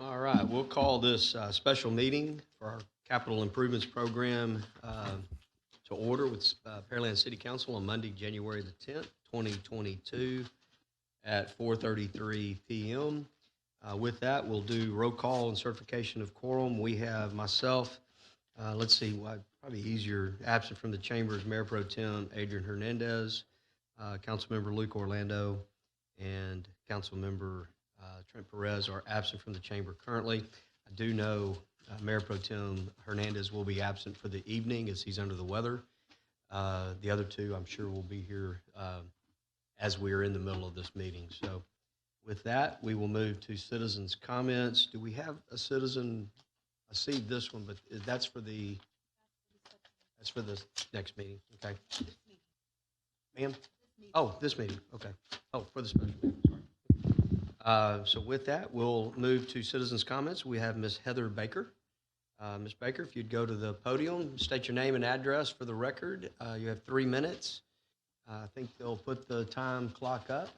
All right, we'll call this special meeting for our capital improvements program to order with Pearland City Council on Monday, January the 10th, 2022 at 4:33 p.m. With that, we'll do roll call and certification of quorum. We have myself, let's see, probably easier, absent from the chamber is Mayor Pro Tem Adrian Hernandez, Councilmember Luke Orlando, and Councilmember Trent Perez are absent from the chamber currently. I do know Mayor Pro Tem Hernandez will be absent for the evening as he's under the weather. The other two, I'm sure, will be here as we are in the middle of this meeting. So with that, we will move to citizens' comments. Do we have a citizen? I see this one, but that's for the next meeting. Okay. Ma'am? Oh, this meeting. Okay. Oh, for the special meeting. Sorry. So with that, we'll move to citizens' comments. We have Ms. Heather Baker. Ms. Baker, if you'd go to the podium, state your name and address for the record. You have 3 minutes. I think they'll put the time clock up.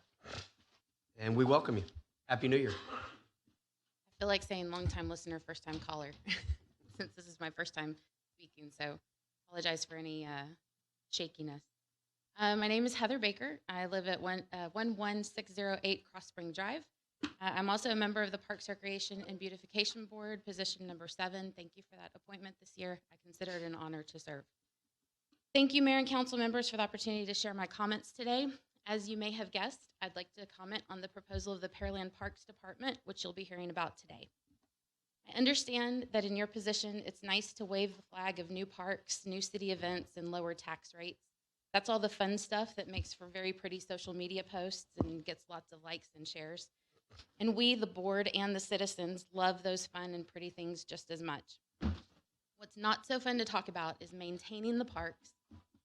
And we welcome you. Happy New Year. I feel like saying long-time listener, first-time caller, since this is my first time speaking, so apologize for any shakiness. My name is Heather Baker. I live at 11608 Cross Spring Drive. I'm also a member of the Parks, Recreation, and Beautification Board, position number 7. Thank you for that appointment this year. I consider it an honor to serve. Thank you, Mayor and Council members, for the opportunity to share my comments today. As you may have guessed, I'd like to comment on the proposal of the Pearland Parks Department, which you'll be hearing about today. I understand that in your position, it's nice to wave the flag of new parks, new city events, and lower tax rates. That's all the fun stuff that makes for very pretty social media posts and gets lots of likes and shares. And we, the board and the citizens, love those fun and pretty things just as much. What's not so fun to talk about is maintaining the parks,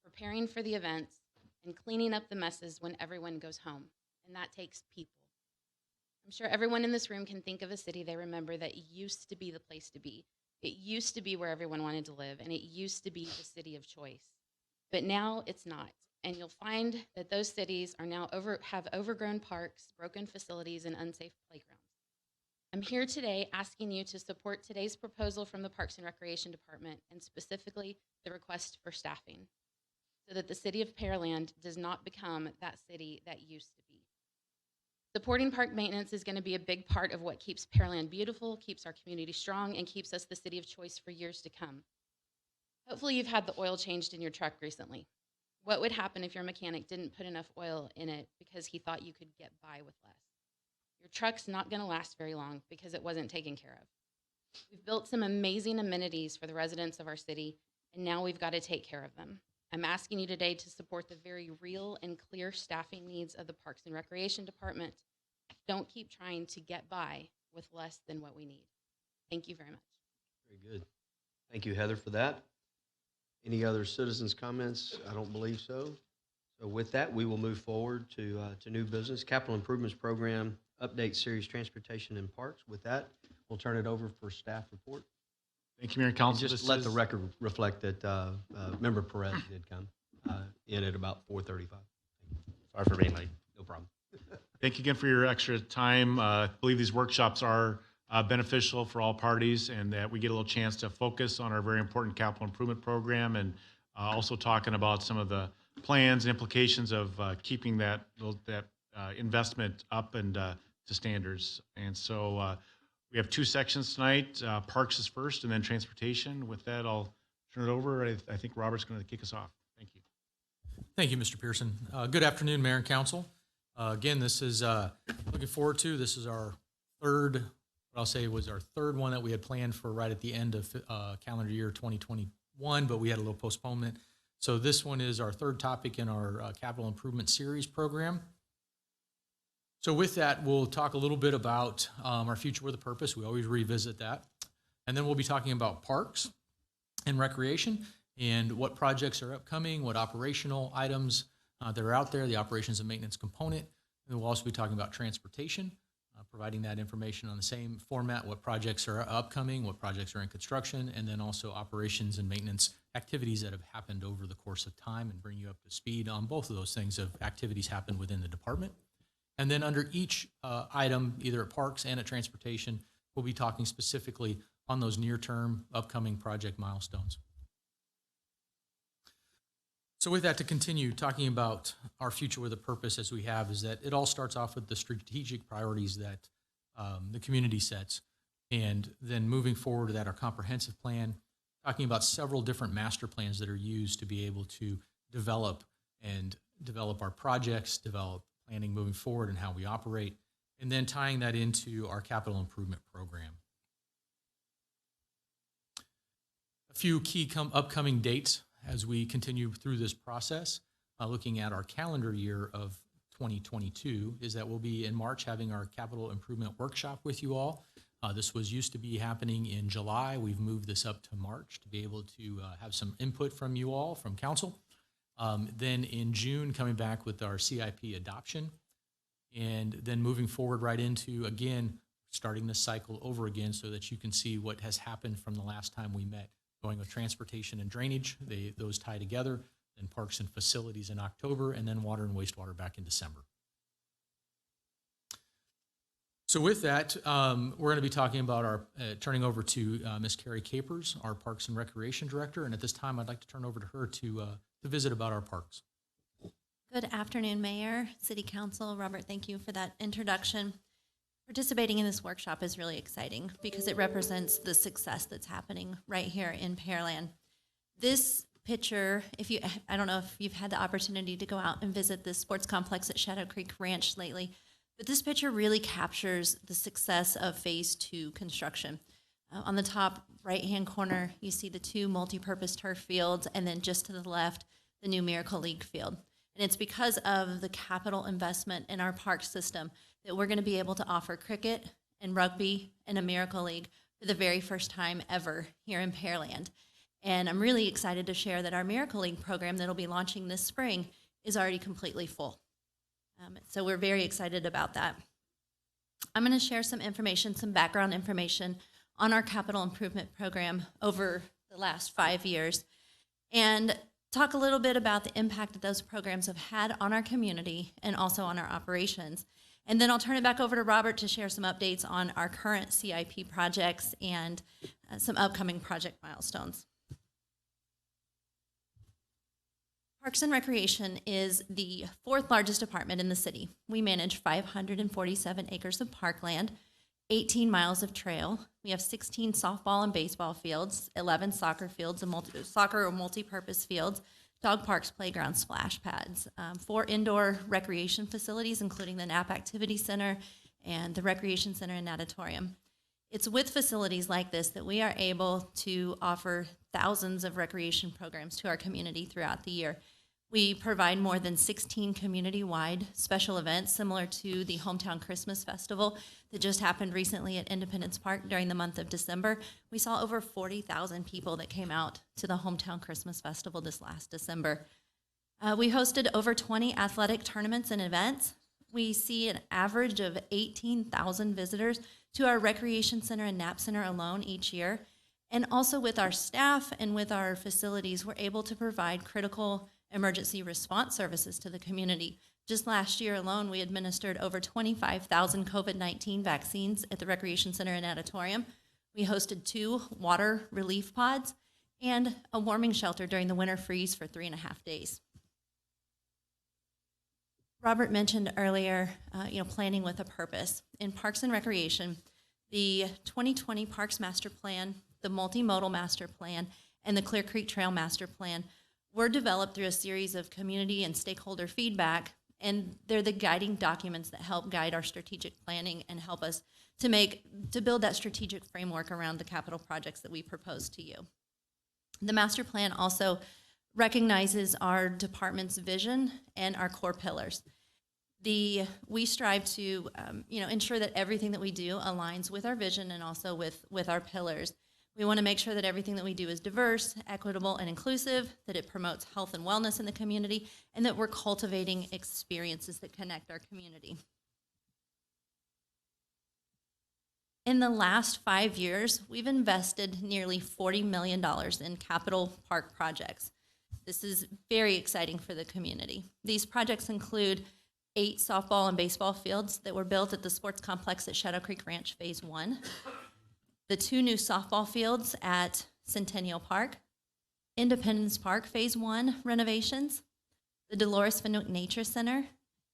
preparing for the events, and cleaning up the messes when everyone goes home. And that takes people. I'm sure everyone in this room can think of a city they remember that used to be the place to be. It used to be where everyone wanted to live, and it used to be the city of choice. But now it's not. And you'll find that those cities are now have overgrown parks, broken facilities, and unsafe playgrounds. I'm here today asking you to support today's proposal from the Parks and Recreation Department, and specifically the request for staffing, so that the city of Pearland does not become that city that used to be. Supporting park maintenance is going to be a big part of what keeps Pearland beautiful, keeps our community strong, and keeps us the city of choice for years to come. Hopefully you've had the oil changed in your truck recently. What would happen if your mechanic didn't put enough oil in it because he thought you could get by with less? Your truck's not going to last very long because it wasn't taken care of. We've built some amazing amenities for the residents of our city, and now we've got to take care of them. I'm asking you today to support the very real and clear staffing needs of the Parks and Recreation Department. Don't keep trying to get by with less than what we need. Thank you very much. Very good. Thank you, Heather, for that. Any other citizens' comments? I don't believe so. So with that, we will move forward to new business. Capital Improvements Program, Update Series Transportation and Parks. With that, we'll turn it over for staff report. Thank you, Mayor and Council. And just let the record reflect that Member Perez did come in at about 4:35. Sorry for being late. No problem. Thank you again for your extra time. I believe these workshops are beneficial for all parties, and that we get a little chance to focus on our very important capital improvement program, and also talking about some of the plans and implications of keeping that investment up and to standards. And so we have 2 sections tonight. Parks is first, and then transportation. With that, I'll turn it over. I think Robert's going to kick us off. Thank you. Thank you, Mr. Pearson. Good afternoon, Mayor and Council. Again, this is looking forward to. This is our third. What I'll say was our third one that we had planned for right at the end of calendar year 2021, but we had a little postponement. So this one is our third topic in our capital improvement series program. So with that, we'll talk a little bit about our future with a purpose. We always revisit that. And then we'll be talking about parks and recreation and what projects are upcoming, what operational items that are out there, the operations and maintenance component. And we'll also be talking about transportation, providing that information on the same format, what projects are upcoming, what projects are in construction, and then also operations and maintenance activities that have happened over the course of time, and bring you up to speed on both of those things of activities happened within the department. And then under each item, either at parks and at transportation, we'll be talking specifically on those near-term upcoming project milestones. So with that, to continue talking about our future with a purpose as we have, is that it all starts off with the strategic priorities that the community sets. And then moving forward to that, our comprehensive plan, talking about several different master plans that are used to be able to develop our projects, develop planning moving forward and how we operate, and then tying that into our capital improvement program. A few key upcoming dates as we continue through this process, looking at our calendar year of 2022, is that we'll be in March having our capital improvement workshop with you all. This was used to be happening in July. We've moved this up to March to be able to have some input from you all, from council. Then in June, coming back with our CIP adoption, and then moving forward right into, again, starting the cycle over again so that you can see what has happened from the last time we met, going with transportation and drainage, those tie together, then parks and facilities in October, and then water and wastewater back in December. So with that, we're going to be talking about our, turning over to Ms. Carrie Capers, our Parks and Recreation Director, and at this time I'd like to turn over to her to visit about our parks. Good afternoon, Mayor, City Council. Robert, thank you for that introduction. Participating in this workshop is really exciting because it represents the success that's happening right here in Pearland. This picture, I don't know if you've had the opportunity to go out and visit this sports complex at Shadow Creek Ranch lately, but this picture really captures the success of Phase 2 construction. On the top right-hand corner, you see the 2 multi-purpose turf fields, and then just to the left, the new Miracle League field. And it's because of the capital investment in our park system that we're going to be able to offer cricket and rugby and a Miracle League for the very first time ever here in Pearland. And I'm really excited to share that our Miracle League program that'll be launching this spring is already completely full. So we're very excited about that. I'm going to share some information, some background information on our capital improvement program over the last 5 years, and talk a little bit about the impact that those programs have had on our community and also on our operations. And then I'll turn it back over to Robert to share some updates on our current CIP projects and some upcoming project milestones. Parks and Recreation is the 4th largest department in the city. We manage 547 acres of parkland, 18 miles of trail. We have 16 softball and baseball fields, 11 soccer fields, soccer or multi-purpose fields, dog parks, playgrounds, splash pads, 4 indoor recreation facilities, including the NAP Activity Center and the Recreation Center and Natatorium. It's with facilities like this that we are able to offer thousands of recreation programs to our community throughout the year. We provide more than 16 community-wide special events similar to the Hometown Christmas Festival that just happened recently at Independence Park during the month of December. We saw over 40,000 people that came out to the Hometown Christmas Festival this last December. We hosted over 20 athletic tournaments and events. We see an average of 18,000 visitors to our Recreation Center and NAP Center alone each year. And also with our staff and with our facilities, we're able to provide critical emergency response services to the community. Just last year alone, we administered over 25,000 COVID-19 vaccines at the Recreation Center and Natatorium. We hosted 2 water relief pods and a warming shelter during the winter freeze for 3.5 days. Robert mentioned earlier, planning with a purpose. In Parks and Recreation, the 2020 Parks Master Plan, the Multimodal Master Plan, and the Clear Creek Trail Master Plan were developed through a series of community and stakeholder feedback, and they're the guiding documents that help guide our strategic planning and help us to build that strategic framework around the capital projects that we propose to you. The master plan also recognizes our department's vision and our core pillars. We strive to ensure that everything that we do aligns with our vision and also with our pillars. We want to make sure that everything that we do is diverse, equitable, and inclusive, that it promotes health and wellness in the community, and that we're cultivating experiences that connect our community. In the last 5 years, we've invested nearly $40 million in capital park projects. This is very exciting for the community. These projects include 8 softball and baseball fields that were built at the sports complex at Shadow Creek Ranch Phase 1, the 2 new softball fields at Centennial Park, Independence Park Phase 1 renovations, the Dolores Fenwick Nature Center,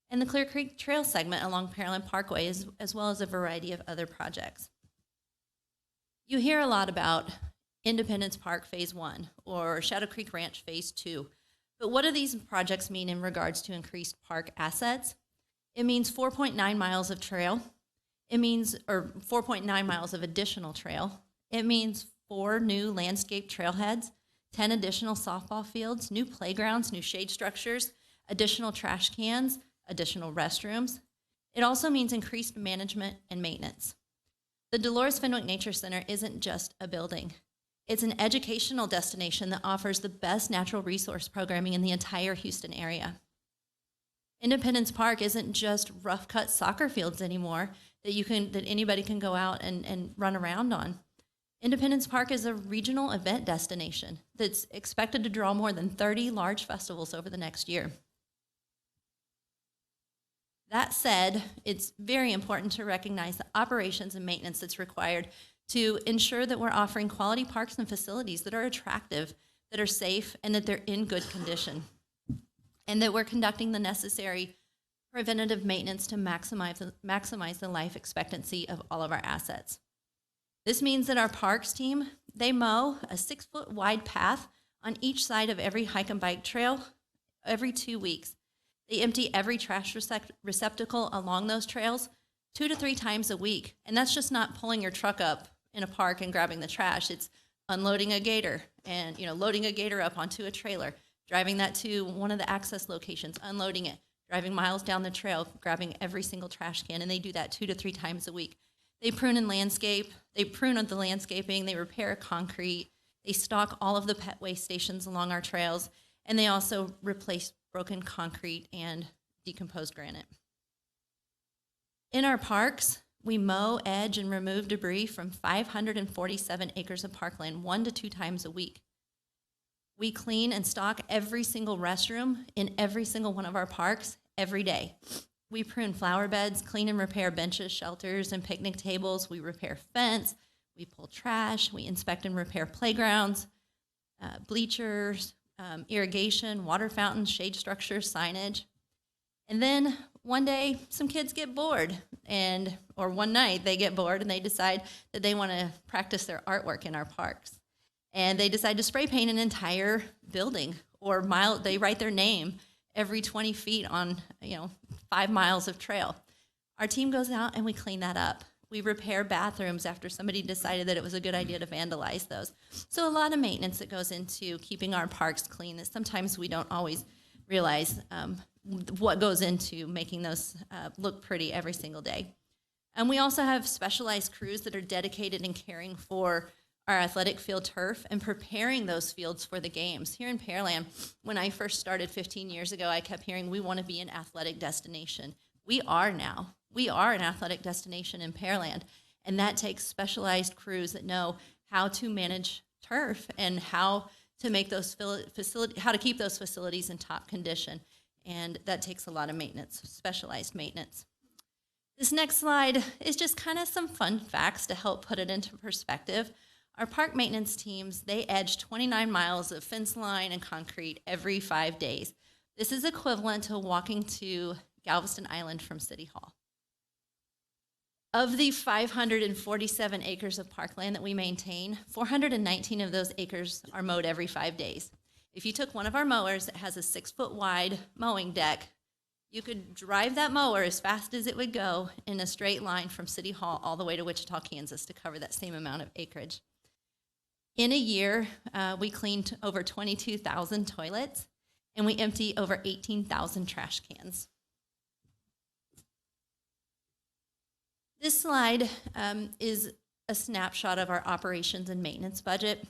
and the Clear Creek Trail segment along Pearland Parkway, as well as a variety of other projects. You hear a lot about Independence Park Phase 1 or Shadow Creek Ranch Phase 2, but what do these projects mean in regards to increased park assets? It means 4.9 miles of trail. It means, or 4.9 miles of additional trail. It means 4 new landscape trailheads, 10 additional softball fields, new playgrounds, new shade structures, additional trash cans, additional restrooms. It also means increased management and maintenance. The Dolores Fenwick Nature Center isn't just a building. It's an educational destination that offers the best natural resource programming in the entire Houston area. Independence Park isn't just rough-cut soccer fields anymore that anybody can go out and run around on. Independence Park is a regional event destination that's expected to draw more than 30 large festivals over the next year. That said, it's very important to recognize the operations and maintenance that's required to ensure that we're offering quality parks and facilities that are attractive, that are safe, and that they're in good condition, and that we're conducting the necessary preventative maintenance to maximize the life expectancy of all of our assets. This means that our parks team, they mow a 6-foot wide path on each side of every hike and bike trail every 2 weeks. They empty every trash receptacle along those trails 2 to 3 times a week. And that's just not pulling your truck up in a park and grabbing the trash. It's unloading a gator and loading a gator up onto a trailer, driving that to one of the access locations, unloading it, driving miles down the trail, grabbing every single trash can, and they do that 2 to 3 times a week. They prune and landscape, they prune the landscaping, they repair concrete, they stock all of the pet waste stations along our trails, and they also replace broken concrete and decomposed granite. In our parks, we mow, edge, and remove debris from 547 acres of parkland 1 to 2 times a week. We clean and stock every single restroom in every single one of our parks every day. We prune flower beds, clean and repair benches, shelters, and picnic tables. We repair fence. We pull trash. We inspect and repair playgrounds, bleachers, irrigation, water fountains, shade structures, signage. And then one day, some kids get bored, or one night they get bored and they decide that they want to practice their artwork in our parks. And they decide to spray paint an entire building, or they write their name every 20 feet on 5 miles of trail. Our team goes out and we clean that up. We repair bathrooms after somebody decided that it was a good idea to vandalize those. So a lot of maintenance that goes into keeping our parks clean that sometimes we don't always realize what goes into making those look pretty every single day. And we also have specialized crews that are dedicated in caring for our athletic field turf and preparing those fields for the games. Here in Pearland, when I first started 15 years ago, I kept hearing we want to be an athletic destination. We are now. We are an athletic destination in Pearland, and that takes specialized crews that know how to manage turf and how to make those how to keep those facilities in top condition. And that takes a lot of maintenance, specialized maintenance. This next slide is just kind of some fun facts to help put it into perspective. Our park maintenance teams, they edge 29 miles of fence line and concrete every 5 days. This is equivalent to walking to Galveston Island from City Hall. Of the 547 acres of parkland that we maintain, 419 of those acres are mowed every 5 days. If you took one of our mowers that has a 6-foot wide mowing deck, you could drive that mower as fast as it would go in a straight line from City Hall all the way to Wichita, Kansas to cover that same amount of acreage. In a year, we cleaned over 22,000 toilets, and we empty over 18,000 trash cans. This slide is a snapshot of our operations and maintenance budget.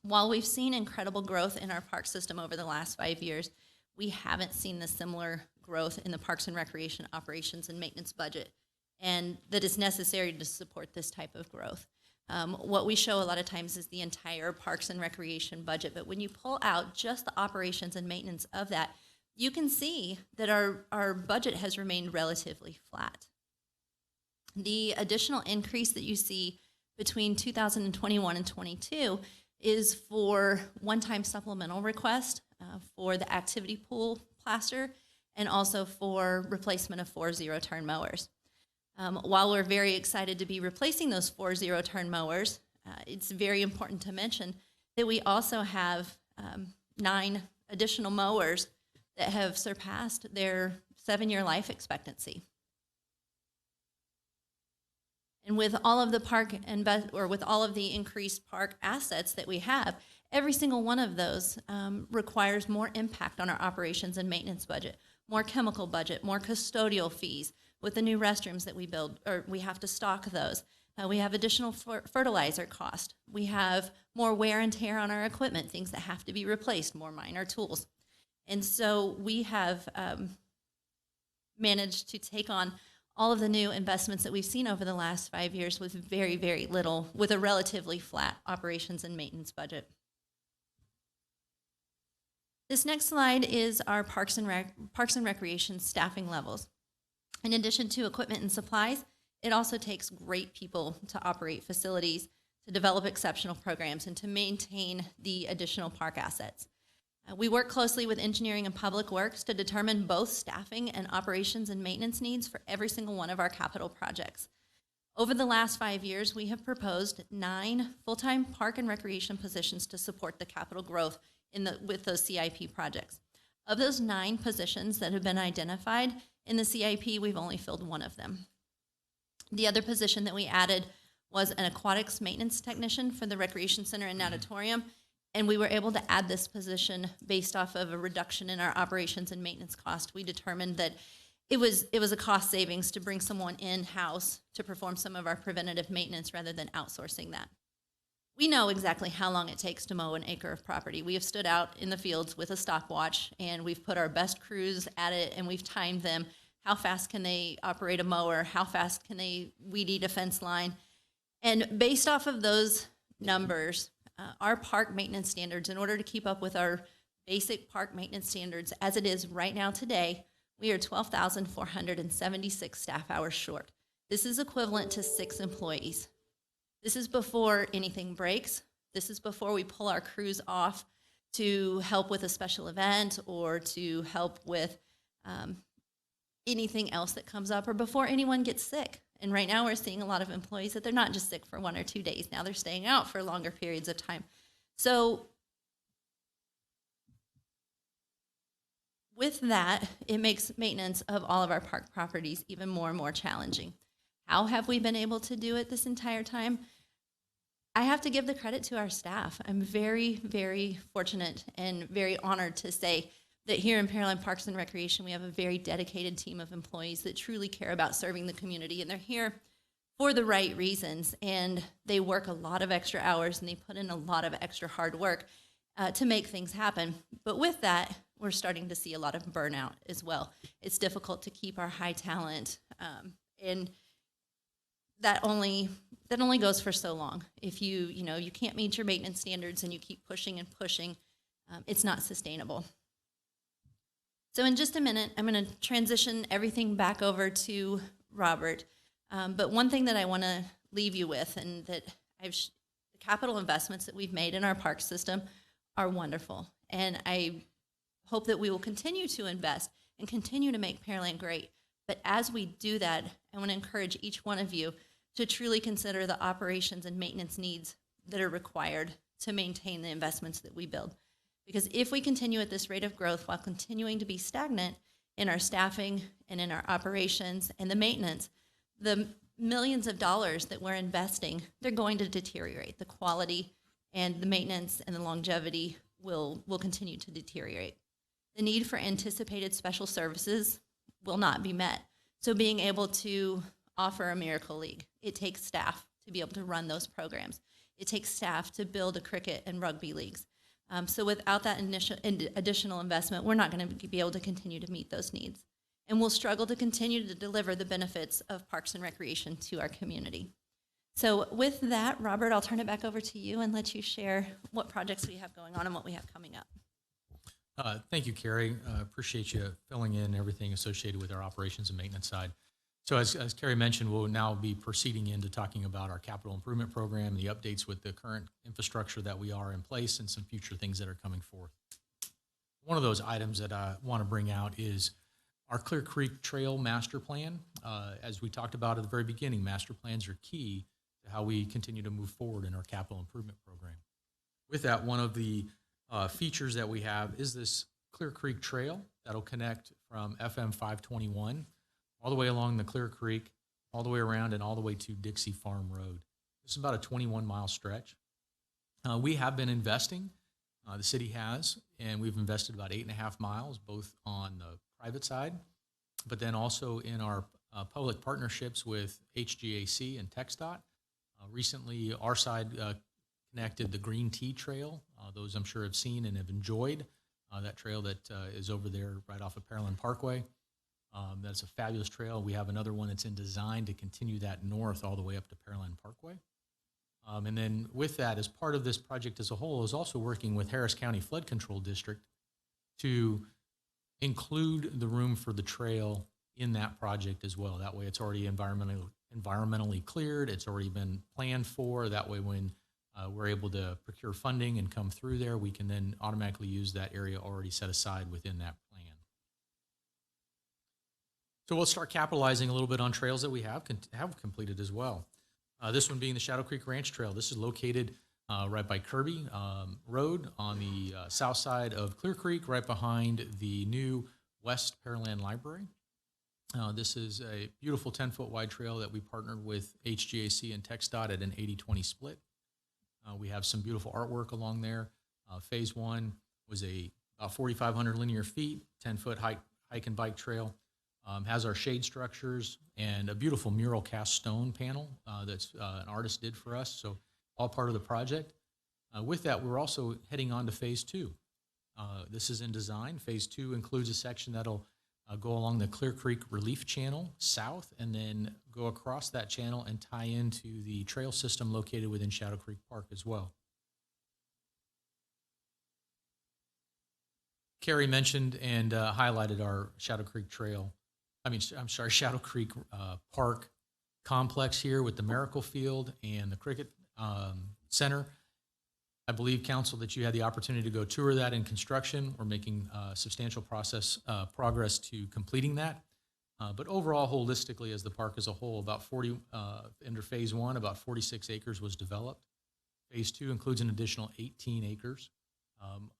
While we've seen incredible growth in our park system over the last 5 years, we haven't seen the similar growth in the Parks and Recreation operations and maintenance budget, and that is necessary to support this type of growth. What we show a lot of times is the entire Parks and Recreation budget, but when you pull out just the operations and maintenance of that, you can see that our budget has remained relatively flat. The additional increase that you see between 2021 and 22 is for one-time supplemental request for the activity pool plaster and also for replacement of 4 zero-turn mowers. While we're very excited to be replacing those 4 zero-turn mowers, it's very important to mention that we also have 9 additional mowers that have surpassed their 7-year life expectancy. And with all of the with all of the increased park assets that we have, every single one of those requires more impact on our operations and maintenance budget, more chemical budget, more custodial fees. With the new restrooms that we build, or we have to stock those. We have additional fertilizer cost. We have more wear and tear on our equipment, things that have to be replaced, more minor tools. And so we have managed to take on all of the new investments that we've seen over the last 5 years with very, very little, with a relatively flat operations and maintenance budget. This next slide is our Parks and Recreation staffing levels. In addition to equipment and supplies, it also takes great people to operate facilities, to develop exceptional programs, and to maintain the additional park assets. We work closely with engineering and public works to determine both staffing and operations and maintenance needs for every single one of our capital projects. Over the last 5 years, we have proposed 9 full-time park and recreation positions to support the capital growth with those CIP projects. Of those 9 positions that have been identified in the CIP, we've only filled 1 of them. The other position that we added was an aquatics maintenance technician for the recreation center and auditorium. And we were able to add this position based off of a reduction in our operations and maintenance cost. We determined that it was a cost savings to bring someone in-house to perform some of our preventative maintenance rather than outsourcing that. We know exactly how long it takes to mow an acre of property. We have stood out in the fields with a stopwatch, and we've put our best crews at it, and we've timed them. How fast can they operate a mower? How fast can they weed eat a fence line? And based off of those numbers, our park maintenance standards, in order to keep up with our basic park maintenance standards as it is right now today, we are 12,476 staff hours short. This is equivalent to 6 employees. This is before anything breaks. This is before we pull our crews off to help with a special event or to help with anything else that comes up, or before anyone gets sick. And right now we're seeing a lot of employees that they're not just sick for 1 or 2 days. Now they're staying out for longer periods of time. So with that, it makes maintenance of all of our park properties even more and more challenging. How have we been able to do it this entire time? I have to give the credit to our staff. I'm very, very fortunate and very honored to say that here in Pearland Parks and Recreation, we have a very dedicated team of employees that truly care about serving the community, and they're here for the right reasons, and they work a lot of extra hours, and they put in a lot of extra hard work to make things happen. But with that, we're starting to see a lot of burnout as well. It's difficult to keep our high talent, and that only goes for so long. If you can't meet your maintenance standards and you keep pushing and pushing, it's not sustainable. So in just a minute, I'm going to transition everything back over to Robert. But one thing that I want to leave you with, and that the capital investments that we've made in our park system are wonderful. And I hope that we will continue to invest and continue to make Pearland great. But as we do that, I want to encourage each one of you to truly consider the operations and maintenance needs that are required to maintain the investments that we build. Because if we continue at this rate of growth while continuing to be stagnant in our staffing and in our operations and the maintenance, the millions of dollars that we're investing, they're going to deteriorate. The quality and the maintenance and the longevity will continue to deteriorate. The need for anticipated special services will not be met. So being able to offer a Miracle League, it takes staff to be able to run those programs. It takes staff to build a cricket and rugby leagues. So without that additional investment, we're not going to be able to continue to meet those needs. And we'll struggle to continue to deliver the benefits of Parks and Recreation to our community. So with that, Robert, I'll turn it back over to you and let you share what projects we have going on and what we have coming up. Thank you, Carrie. Appreciate you filling in everything associated with our operations and maintenance side. So as Carrie mentioned, we'll now be proceeding into talking about our capital improvement program, the updates with the current infrastructure that we are in place, and some future things that are coming forth. One of those items that I want to bring out is our Clear Creek Trail Master Plan. As we talked about at the very beginning, master plans are key to how we continue to move forward in our capital improvement program. With that, one of the features that we have is this Clear Creek Trail that'll connect from FM 521 all the way along the Clear Creek, all the way around, and all the way to Dixie Farm Road. This is about a 21-mile stretch. We have been investing, the city has, and we've invested about 8.5 miles, both on the private side, but then also in our public partnerships with HGAC and TxDOT. Recently, our side connected the Green Tea Trail. Those I'm sure have seen and have enjoyed that trail that is over there right off of Pearland Parkway. That's a fabulous trail. We have another one that's in design to continue that north all the way up to Pearland Parkway. And then with that, as part of this project as a whole, is also working with Harris County Flood Control District to include the room for the trail in that project as well. That way it's already environmentally cleared. It's already been planned for. That way when we're able to procure funding and come through there, we can then automatically use that area already set aside within that plan. So we'll start capitalizing a little bit on trails that we have completed as well. This one being the Shadow Creek Ranch Trail. This is located right by Kirby Road on the south side of Clear Creek, right behind the new West Pearland Library. This is a beautiful 10-foot wide trail that we partnered with HGAC and TxDOT at an 80-20 split. We have some beautiful artwork along there. Phase 1 was about 4,500 linear feet, 10-foot hike and bike trail. Has our shade structures and a beautiful mural cast stone panel that's an artist did for us, so all part of the project. With that, we're also heading on to Phase 2. This is in design. Phase 2 includes a section that'll go along the Clear Creek Relief Channel south and then go across that channel and tie into the trail system located within Shadow Creek Park as well. Carrie mentioned and highlighted our Shadow Creek Shadow Creek Park complex here with the Miracle Field and the Cricket Center. I believe, Council, that you had the opportunity to go tour that in construction. We're making substantial progress to completing that. But overall, holistically, as the park as a whole, about 40, under Phase 1, about 46 acres was developed. Phase 2 includes an additional 18 acres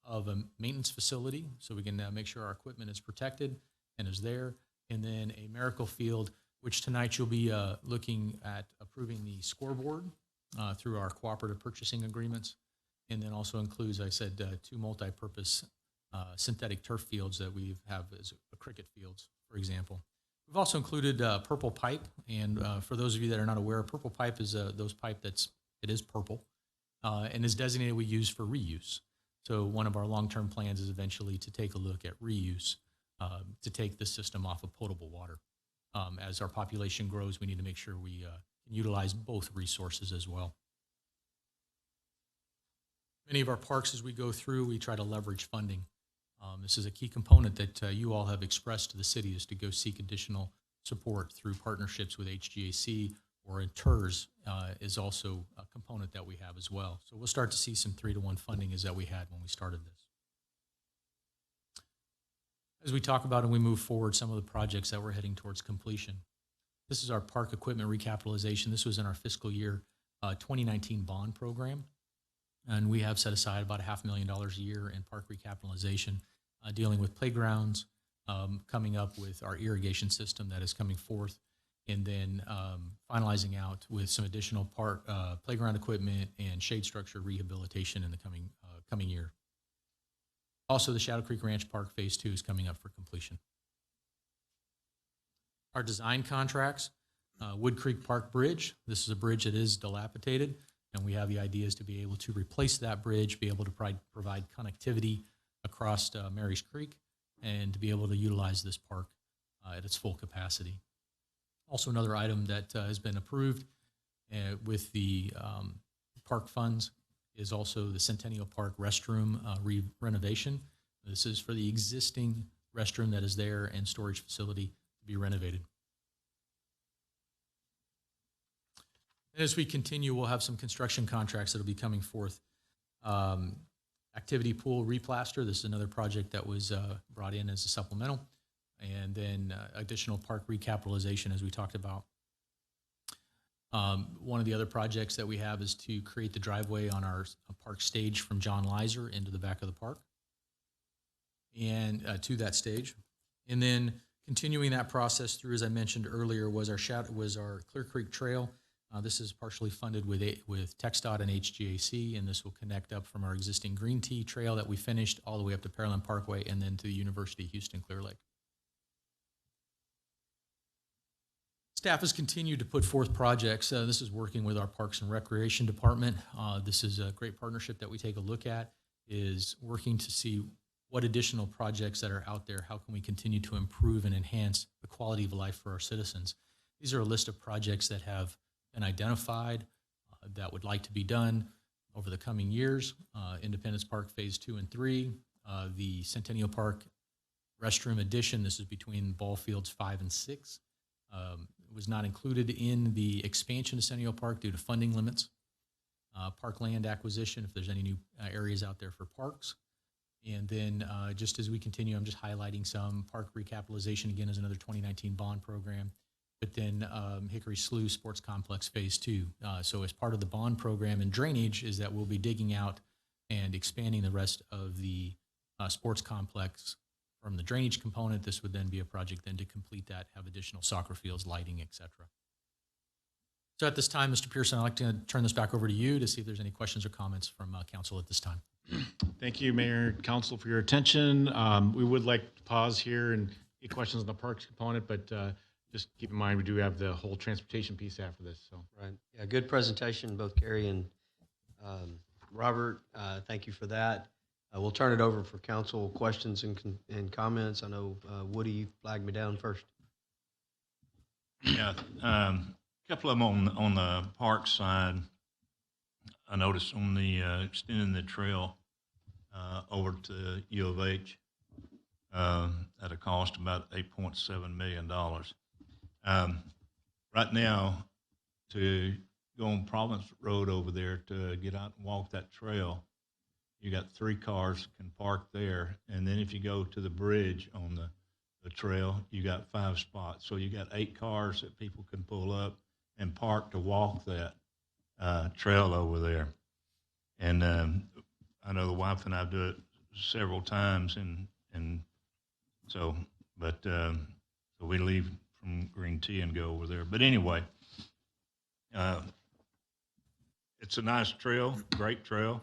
of a maintenance facility, so we can make sure our equipment is protected and is there. And then a Miracle Field, which tonight you'll be looking at approving the scoreboard through our cooperative purchasing agreements. And then also includes, I said, 2 multi-purpose synthetic turf fields that we have as cricket fields, for example. We've also included purple pipe, and for those of you that are not aware, purple pipe is those pipe it is purple and is designated we use for reuse. So one of our long-term plans is eventually to take a look at reuse to take the system off of potable water. As our population grows, we need to make sure we can utilize both resources as well. Many of our parks, as we go through, we try to leverage funding. This is a key component that you all have expressed to the city, is to go seek additional support through partnerships with HGAC or in TERS is also a component that we have as well. So we'll start to see some 3-to-1 funding as that we had when we started this. As we talk about and we move forward, some of the projects that we're heading towards completion. This is our park equipment recapitalization. This was in our fiscal year 2019 bond program. And we have set aside about $500,000 a year in park recapitalization, dealing with playgrounds, coming up with our irrigation system that is coming forth, and then finalizing out with some additional playground equipment and shade structure rehabilitation in the coming year. Also, the Shadow Creek Ranch Park Phase 2 is coming up for completion. Our design contracts, Woodcreek Park Bridge. This is a bridge that is dilapidated, and we have the ideas to be able to replace that bridge, be able to provide connectivity across Mary's Creek, and to be able to utilize this park at its full capacity. Also, another item that has been approved with the park funds is also the Centennial Park restroom renovation. This is for the existing restroom that is there and storage facility to be renovated. And as we continue, we'll have some construction contracts that'll be coming forth. Activity pool replaster, this is another project that was brought in as a supplemental. And then additional park recapitalization, as we talked about. One of the other projects that we have is to create the driveway on our park stage from John Lizer into the back of the park and to that stage. And then continuing that process through, as I mentioned earlier, was our Clear Creek Trail. This is partially funded with TxDOT and HGAC, and this will connect up from our existing Green Tea Trail that we finished all the way up to Pearland Parkway and then to the University of Houston Clear Lake. Staff has continued to put forth projects. This is working with our Parks and Recreation Department. This is a great partnership that we take a look at, is working to see what additional projects that are out there, how can we continue to improve and enhance the quality of life for our citizens. These are a list of projects that have been identified that would like to be done over the coming years. Independence Park Phase 2 and 3, the Centennial Park Restroom addition, this is between ball fields 5 and 6. Was not included in the expansion of Centennial Park due to funding limits. Park land acquisition, if there's any new areas out there for parks. And then just as we continue, I'm just highlighting some park recapitalization, again, as another 2019 bond program. But then Hickory Slough Sports Complex Phase 2. So as part of the bond program and drainage is that we'll be digging out and expanding the rest of the sports complex. From the drainage component, this would then be a project then to complete that, have additional soccer fields, lighting, et cetera. So at this time, Mr. Pearson, I'd like to turn this back over to you to see if there's any questions or comments from council at this time. Thank you, Mayor and Council, for your attention. We would like to pause here and get questions on the parks component, but just keep in mind we do have the whole transportation piece after this. So Right. Yeah, good presentation, both Carrie and Robert. Thank you for that. We'll turn it over for council questions and comments. I know Woody flagged me down first. Yeah, a couple of them on the park side. I noticed on the extending the trail over to U of H at a cost of about $8.7 million. Right now, to go on Province Road over there to get out and walk that trail, you got 3 cars can park there, and then if you go to the bridge on the trail, you got 5 spots. So you got 8 cars that people can pull up and park to walk that trail over there. And I know the wife and I do it several times, and so, but so we leave from Green Tea and go over there. But anyway, it's a nice trail, great trail.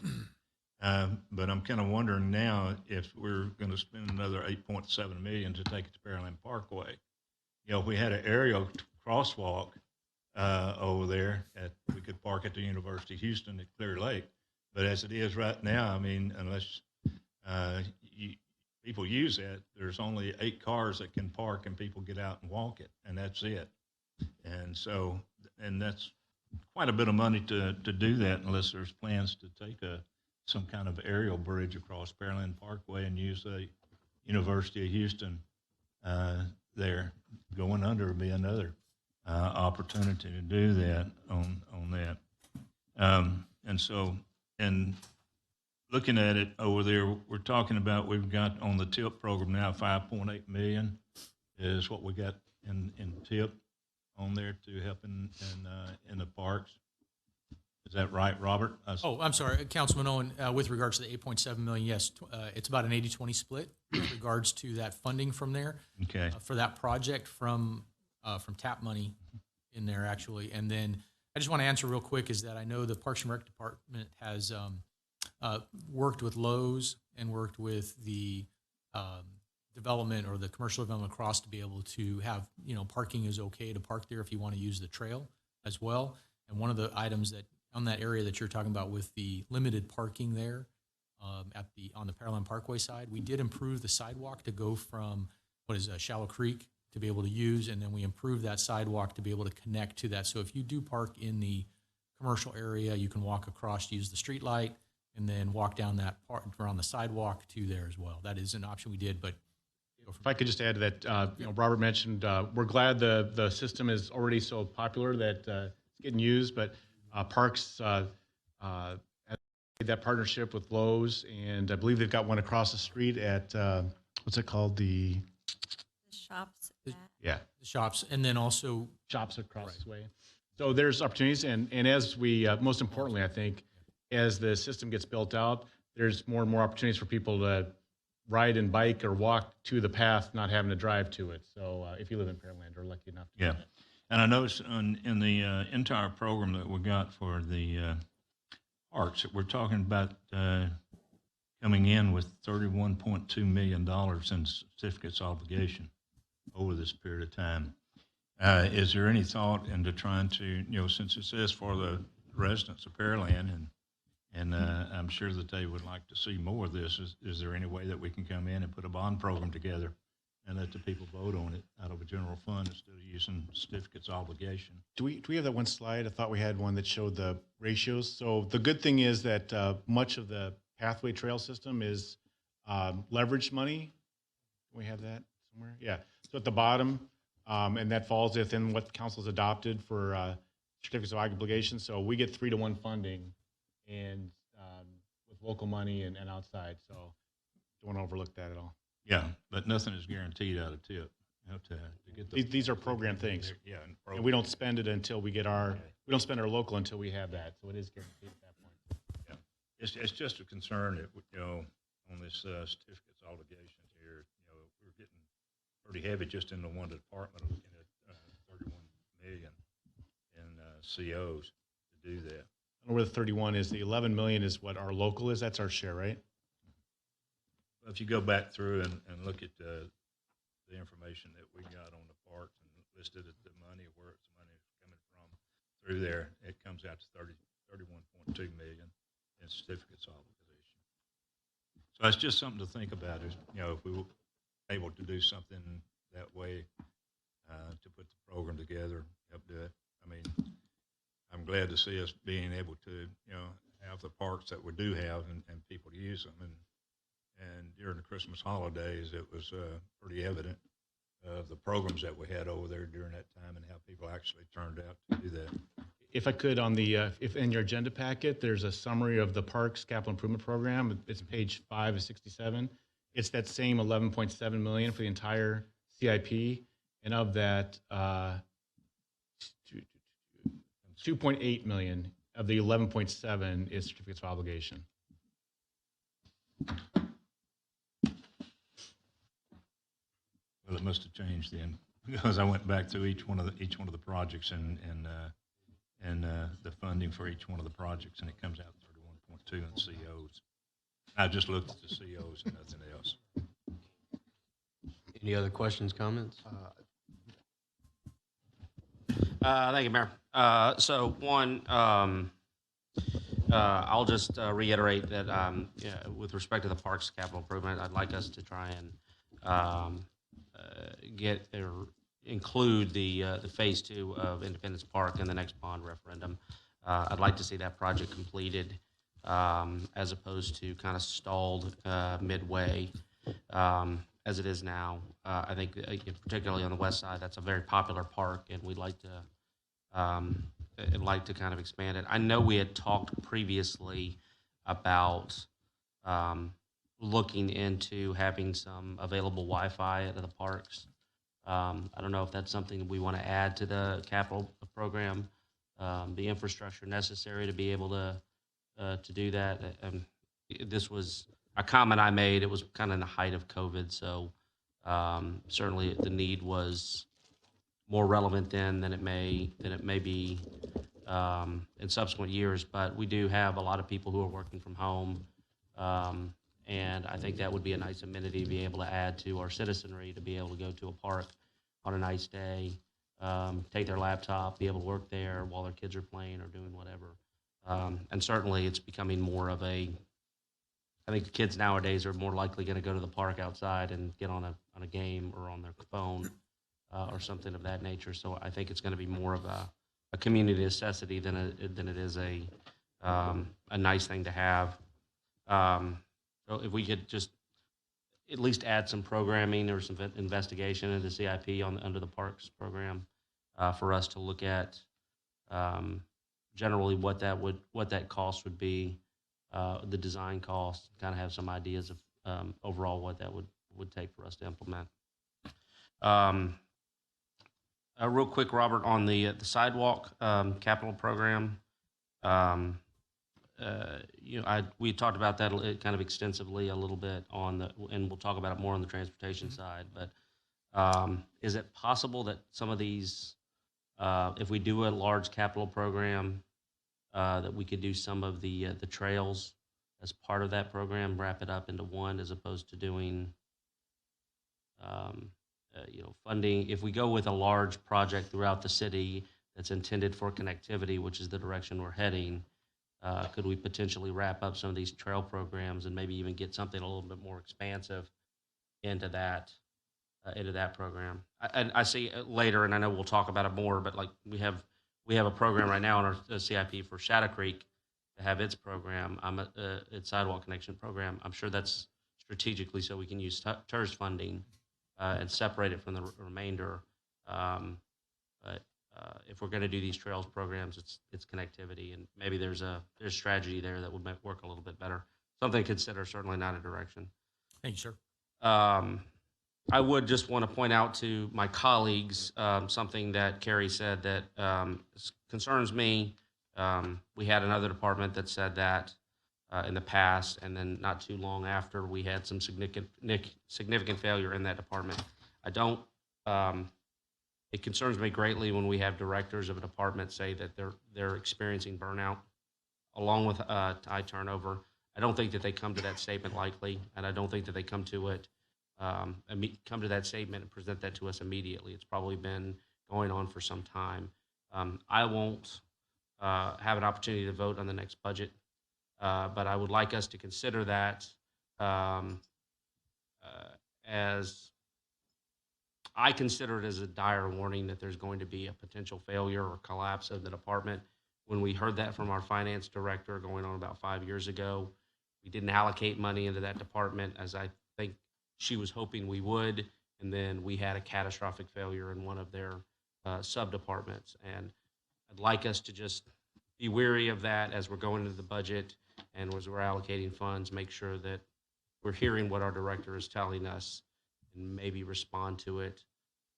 But I'm kind of wondering now if we're going to spend another $8.7 million to take it to Pearland Parkway. You know, if we had an aerial crosswalk over there, we could park at the University of Houston at Clear Lake. But as it is right now, I mean, unless people use that, there's only 8 cars that can park and people get out and walk it, and that's it. And so, and that's quite a bit of money to do that unless there's plans to take some kind of aerial bridge across Pearland Parkway and use the University of Houston there. Going under would be another opportunity to do that on that. And so, and looking at it over there, we're talking about, we've got on the TIP program now, 5.8 million is what we got in TIP on there to help in the parks. Is that right, Robert? Oh, I'm sorry, Councilman Owen, with regards to the 8.7 million, yes, it's about an 80-20 split with regards to that funding from there. Okay. For that project from TAP money in there, actually. And then I just want to answer real quick is that I know the Parks and Rec Department has worked with Lowe's and worked with the development or the commercial development across to be able to have, you know, parking is okay to park there if you want to use the trail as well. And one of the items that on that area that you're talking about with the limited parking there on the Pearland Parkway side, we did improve the sidewalk to go from Shallow Creek to be able to use, and then we improved that sidewalk to be able to connect to that. So if you do park in the commercial area, you can walk across, use the street light, and then walk down that part around the sidewalk to there as well. That is an option we did, but if I could just add to that, you know, Robert mentioned we're glad the system is already so popular that it's getting used, but Parks made that partnership with Lowe's, and I believe they've got one across the street at, what's it called? The shops. Yeah, The shops, and then also, shops across this way. So there's opportunities, and as we, most importantly, I think, as the system gets built out, there's more and more opportunities for people to ride and bike or walk to the path, not having to drive to it. So if you live in Pearland or lucky enough to Yeah. do that. And I noticed in the entire program that we got for the parks, that we're talking about coming in with $31.2 million in certificates obligation over this period of time. Is there any thought into trying to, since it says for the residents of Pearland, and I'm sure that they would like to see more of this, is there any way that we can come in and put a bond program together and let the people vote on it out of a general fund instead of using certificates obligation? Do we have that one slide? I thought we had one that showed the ratios. So the good thing is that much of the pathway trail system is leveraged money. Can we have that somewhere? Yeah. So at the bottom, and that falls within what council's adopted for certificates of obligation. So we get 3-to-1 funding, and with local money and outside. So don't want to overlook that at all. Yeah, but nothing is guaranteed out of TIP. You have to get These are program things. Yeah, And we don't spend it until we get we don't spend our local until we have that. So it is guaranteed at that point. Yeah, it's just a concern that, on this certificates obligations here, we're getting pretty heavy just in the one department, looking at 31 million in COs to do that. I don't know where the 31 is. The 11 million is what our local is. That's our share, right? If you go back through and look at the information that we got on the parks and listed at the money, where its money is coming from through there, it comes out to 31.2 million in certificates obligation. So that's just something to think about is, if we were able to do something that way to put the program together, help do it. I mean, I'm glad to see us being able to, have the parks that we do have and people use them. And during the Christmas holidays, it was pretty evident the programs that we had over there during that time and how people actually turned out to do that. If I could, on the if in your agenda packet, there's a summary of the Parks Capital Improvement Program. It's page 5 of 67. It's that same 11.7 million for the entire CIP, and of that, 2.8 million of the 11.7 is certificates of obligation. Well, it must have changed then, because I went back through each one of the projects and the funding for each one of the projects, and it comes out 31.2 in COs. I just looked at the COs and nothing else. Any other questions, comments? Thank you, Mayor. So one, I'll just reiterate that with respect to the parks capital improvement, I'd like us to try and include the phase 2 of Independence Park in the next bond referendum. I'd like to see that project completed as opposed to kind of stalled midway as it is now. I think particularly on the west side, that's a very popular park, and we'd like to kind of expand it. I know we had talked previously about looking into having some available Wi-Fi at the parks. I don't know if that's something that we want to add to the capital program, the infrastructure necessary to be able to do that. This was a comment I made. It was kind of in the height of COVID, so certainly the need was more relevant then than it may be in subsequent years. But we do have a lot of people who are working from home, and I think that would be a nice amenity to be able to add to our citizenry, to be able to go to a park on a nice day, take their laptop, be able to work there while their kids are playing or doing whatever. And certainly it's becoming more of I think the kids nowadays are more likely going to go to the park outside and get on a game or on their phone or something of that nature. So I think it's going to be more of a community necessity than it is a nice thing to have. So if we could just at least add some programming or some investigation into CIP under the parks program for us to look at generally what that cost would be, the design cost, kind of have some ideas of overall what that would take for us to implement. Real quick, Robert, on the sidewalk capital program. We talked about that kind of extensively a little bit and we'll talk about it more on the transportation side. But is it possible that some of these, if we do a large capital program, that we could do some of the trails as part of that program, wrap it up into one, as opposed to doing, funding? If we go with a large project throughout the city that's intended for connectivity, which is the direction we're heading, could we potentially wrap up some of these trail programs and maybe even get something a little bit more expansive into that program? I see later, and I know we'll talk about it more, but like we have a program right now in our CIP for Shadow Creek to have its program, its sidewalk connection program. I'm sure that's strategically so we can use TERS funding and separate it from the remainder. But if we're going to do these trails programs, it's connectivity, and maybe there's strategy there that would work a little bit better. Something to consider, certainly not a direction. Thank you, sir. I would just want to point out to my colleagues something that Carrie said that concerns me. We had another department that said that in the past, and then not too long after, we had some significant failure in that department. It concerns me greatly when we have directors of a department say that they're experiencing burnout along with high turnover. I don't think that they come to that statement lightly, and I don't think that they come to that statement and present that to us immediately. It's probably been going on for some time. I won't have an opportunity to vote on the next budget, but I would like us to consider that as I consider it as a dire warning that there's going to be a potential failure or collapse of the department. When we heard that from our finance director going on about 5 years ago, we didn't allocate money into that department as I think she was hoping we would, and then we had a catastrophic failure in one of their sub-departments. And I'd like us to just be wary of that as we're going into the budget and as we're allocating funds, make sure that we're hearing what our director is telling us and maybe respond to it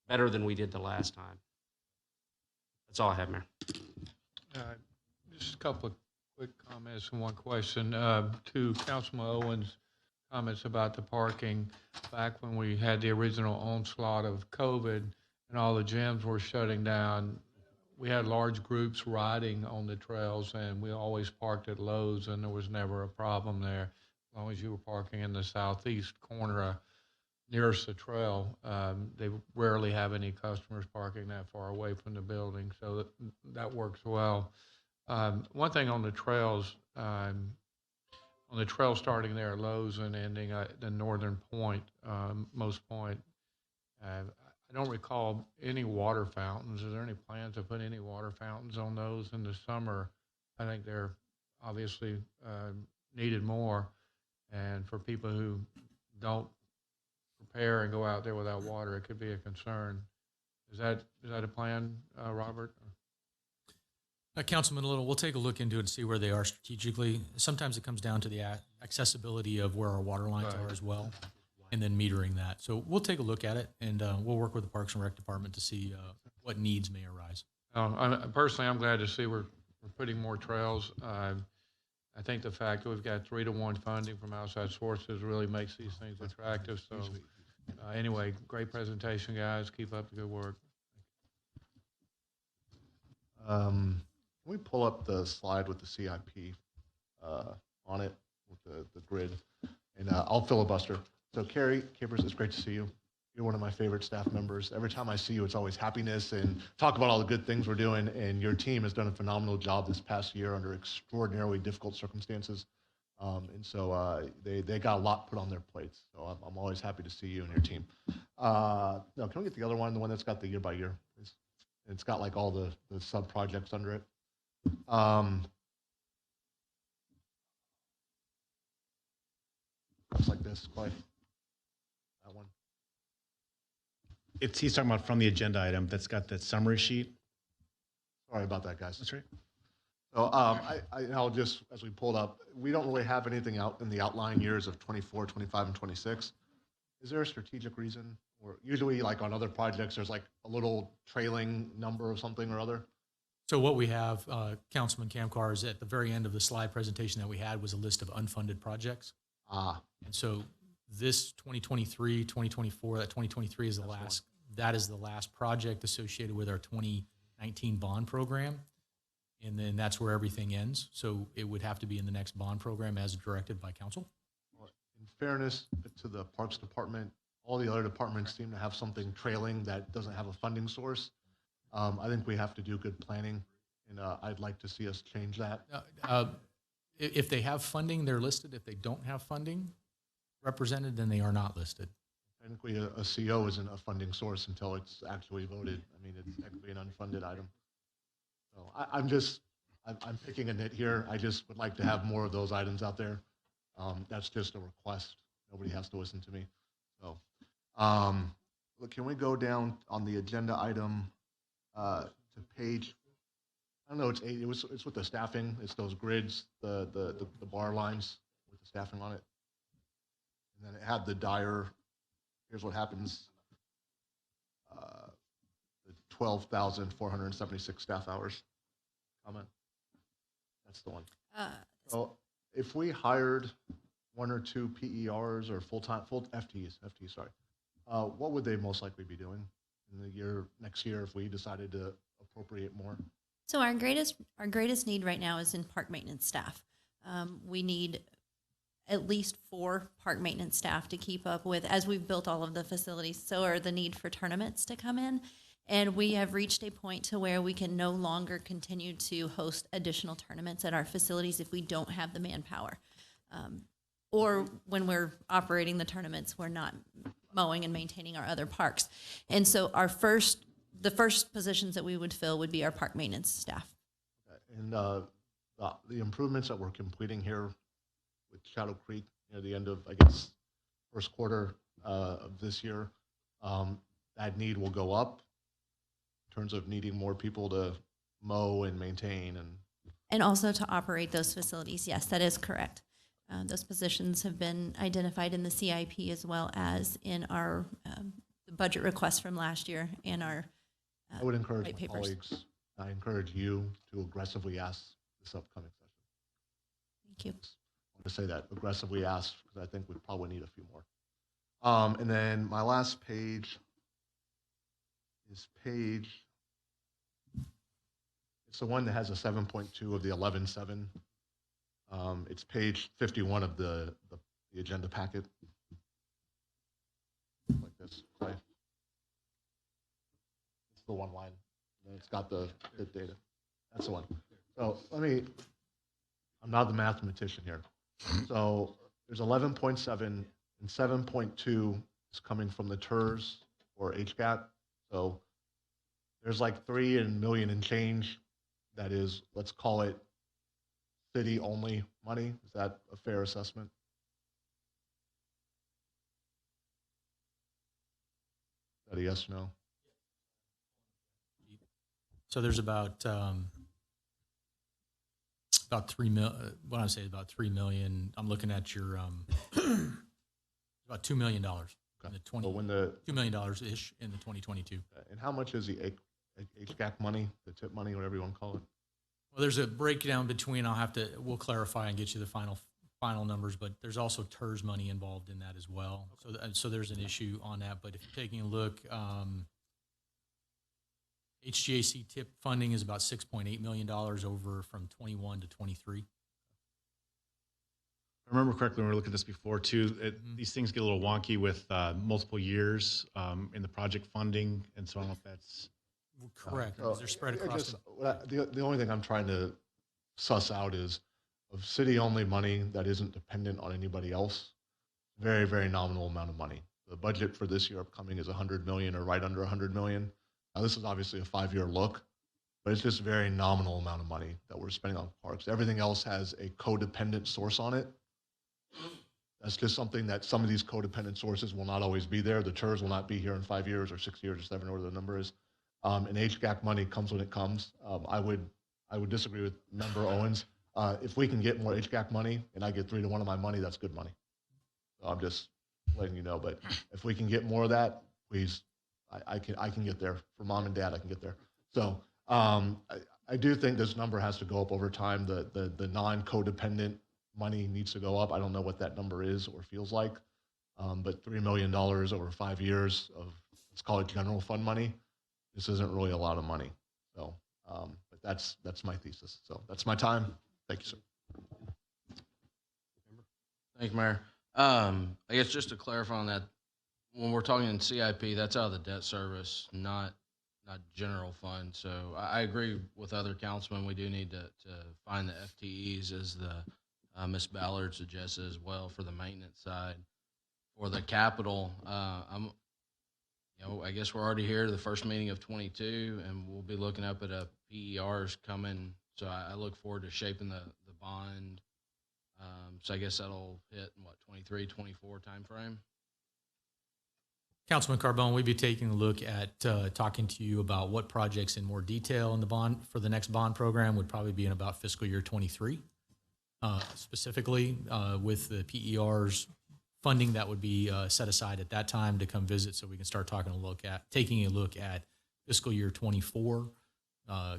better than we did the last time. That's all I have, Mayor. Just a couple of quick comments and one question to Councilman Owens' comments about the parking. Back when we had the original onslaught of COVID and all the gyms were shutting down, we had large groups riding on the trails, and we always parked at Lowe's, and there was never a problem there. As long as you were parking in the southeast corner nearest the trail, they rarely have any customers parking that far away from the building, so that works well. One thing on the trails, starting there at Lowe's and ending at the northern point, Most Point, I don't recall any water fountains. Is there any plans to put any water fountains on those in the summer? I think they're obviously needed more, and for people who don't prepare and go out there without water, it could be a concern. Is that a plan, Robert? Councilman Little, we'll take a look into it and see where they are strategically. Sometimes it comes down to the accessibility of where our water lines are as well, and then metering that. So we'll take a look at it, and we'll work with the Parks and Rec Department to see what needs may arise. Personally, I'm glad to see we're putting more trails. I think the fact that we've got 3-to-1 funding from outside sources really makes these things attractive. So anyway, great presentation, guys. Keep up the good work. Can we pull up the slide with the CIP on it, with the grid? And I'll filibuster. So Carrie Capers, it's great to see you. You're one of my favorite staff members. Every time I see you, it's always happiness and talk about all the good things we're doing. And your team has done a phenomenal job this past year under extraordinarily difficult circumstances. And so they got a lot put on their plates. So I'm always happy to see you and your team. No, can we get the other one, the one that's got the year by year? It's got like all the sub projects under it. Looks like this, Clay. That one. He's talking about from the agenda item that's got that summary sheet. Sorry about that, guys. That's right. So I'll just, as we pulled up, we don't really have anything out in the outlying years of 24, 25, and 26. Is there a strategic reason? Or usually like on other projects, there's like a little trailing number or something or other? So what we have, Councilman Kamkar, is at the very end of the slide presentation that we had was a list of unfunded projects. And so this 2023, 2024, that 2023 is the last, that is the last project associated with our 2019 bond program. And then that's where everything ends. So it would have to be in the next bond program as directed by council. In fairness to the Parks Department, all the other departments seem to have something trailing that doesn't have a funding source. I think we have to do good planning, and I'd like to see us change that. If they have funding, they're listed. If they don't have funding represented, then they are not listed. Technically, a CO isn't a funding source until it's actually voted. I mean, it's technically an unfunded item. So I'm picking a nit here. I just would like to have more of those items out there. That's just a request. Nobody has to listen to me. So, look, can we go down on the agenda item to page? I don't know. It's 8. It's with the staffing. It's those grids, the bar lines with the staffing on it. And then it had the dire. Here's what happens. The 12,476 staff hours. Comment. That's the one. So if we hired 1 or 2 PERs or full FTEs, sorry, what would they most likely be doing in the next year if we decided to appropriate more? So our greatest need right now is in park maintenance staff. We need at least 4 park maintenance staff to keep up with, as we've built all of the facilities, so are the need for tournaments to come in. And we have reached a point to where we can no longer continue to host additional tournaments at our facilities if we don't have the manpower. Or when we're operating the tournaments, we're not mowing and maintaining our other parks. And so the first positions that we would fill would be our park maintenance staff. And the improvements that we're completing here with Shadow Creek near the end of, I guess, first quarter of this year, that need will go up in terms of needing more people to mow and maintain. And also to operate those facilities. Yes, that is correct. Those positions have been identified in the CIP as well as in our budget request from last year and our I would encourage white my papers. colleagues, I encourage you to aggressively ask this upcoming session. Thank you. I want to say that, aggressively ask, because I think we probably need a few more. And then my last page is it's the one that has a 7.2 of the 11.7. It's page 51 of the agenda packet. Like this, right? It's the one line, and it's got the data. That's the one. So I'm not the mathematician here. So there's 11.7 and 7.2 is coming from the TERS or HGAT. So there's like 3 million and change. That is, let's call it city only money. Is that a fair assessment? Is that a yes or no? So there's about 3 million. What I say about 3 million. I'm looking at your about $2 million. In the $2 million ish in the 2022. And how much is the HGAC money, the tip money, whatever you want to call it? Well, there's a breakdown between. We'll clarify and get you the final numbers, but there's also TERS money involved in that as well. So there's an issue on that. But if you're taking a look, HGAC tip funding is about $6.8 million over from 21 to 23. I remember correctly when we were looking at this before too, these things get a little wonky with multiple years in the project funding. And so I don't know if that's correct. Because they're spread across. The only thing I'm trying to suss out is of city-only money that isn't dependent on anybody else. Very, very nominal amount of money. The budget for this year upcoming is 100 million or right under 100 million. Now, this is obviously a 5-year look, but it's just a very nominal amount of money that we're spending on parks. Everything else has a codependent source on it. That's just something that some of these codependent sources will not always be there. The TERS will not be here in 5 years or 6 years or 7, or whatever the number is. And HGAC money comes when it comes. I would disagree with Member Owens. If we can get more HGAC money and I get 3 to 1 of my money, that's good money. So I'm just letting you know. But if we can get more of that, please, I can get there. For mom and dad, I can get there. So I do think this number has to go up over time. The non-codependent money needs to go up. I don't know what that number is or feels like, but $3 million over 5 years of, let's call it general fund money, this isn't really a lot of money. So, but that's my thesis. So that's my time. Thank you, sir. Thank you, Mayor. I guess just to clarify on that, when we're talking in CIP, that's out of the debt service, not general fund. So I agree with other councilmen. We do need to find the FTEs, as the Ms. Ballard suggested as well, for the maintenance side. For the capital, I guess we're already here, the first meeting of 22, and we'll be looking up at a PERs coming. So I look forward to shaping the bond. So I guess that'll hit in what, 23, 24 timeframe. Councilman Carbone, we'd be taking a look at talking to you about what projects in more detail in the bond for the next bond program would probably be in about fiscal year 23. Specifically with the PERs funding that would be set aside at that time to come visit, so we can start taking a look at fiscal year 24,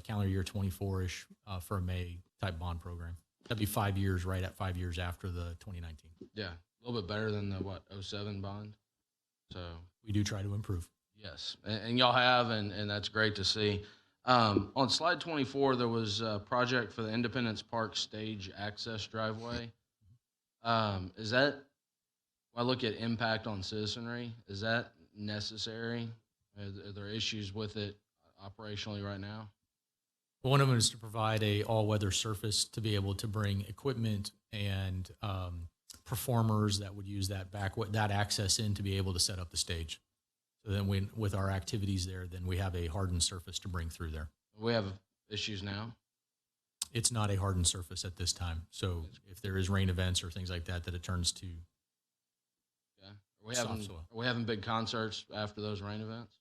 calendar year 24-ish for a May type bond program. That'd be 5 years, right at 5 years after the 2019. Yeah, a little bit better than the 07 bond. So we do try to improve. yes, and y'all have, and that's great to see. On slide 24, there was a project for the Independence Park stage access driveway. Is that, when I look at impact on citizenry, is that necessary? Are there issues with it operationally right now? One of them is to provide a all-weather surface to be able to bring equipment and performers that would use that access in to be able to set up the stage. So then with our activities there, then we have a hardened surface to bring through there. We have issues now. It's not a hardened surface at this time. So if there is rain events or things like that, that it turns to soft soil. Are we having big concerts after those rain events?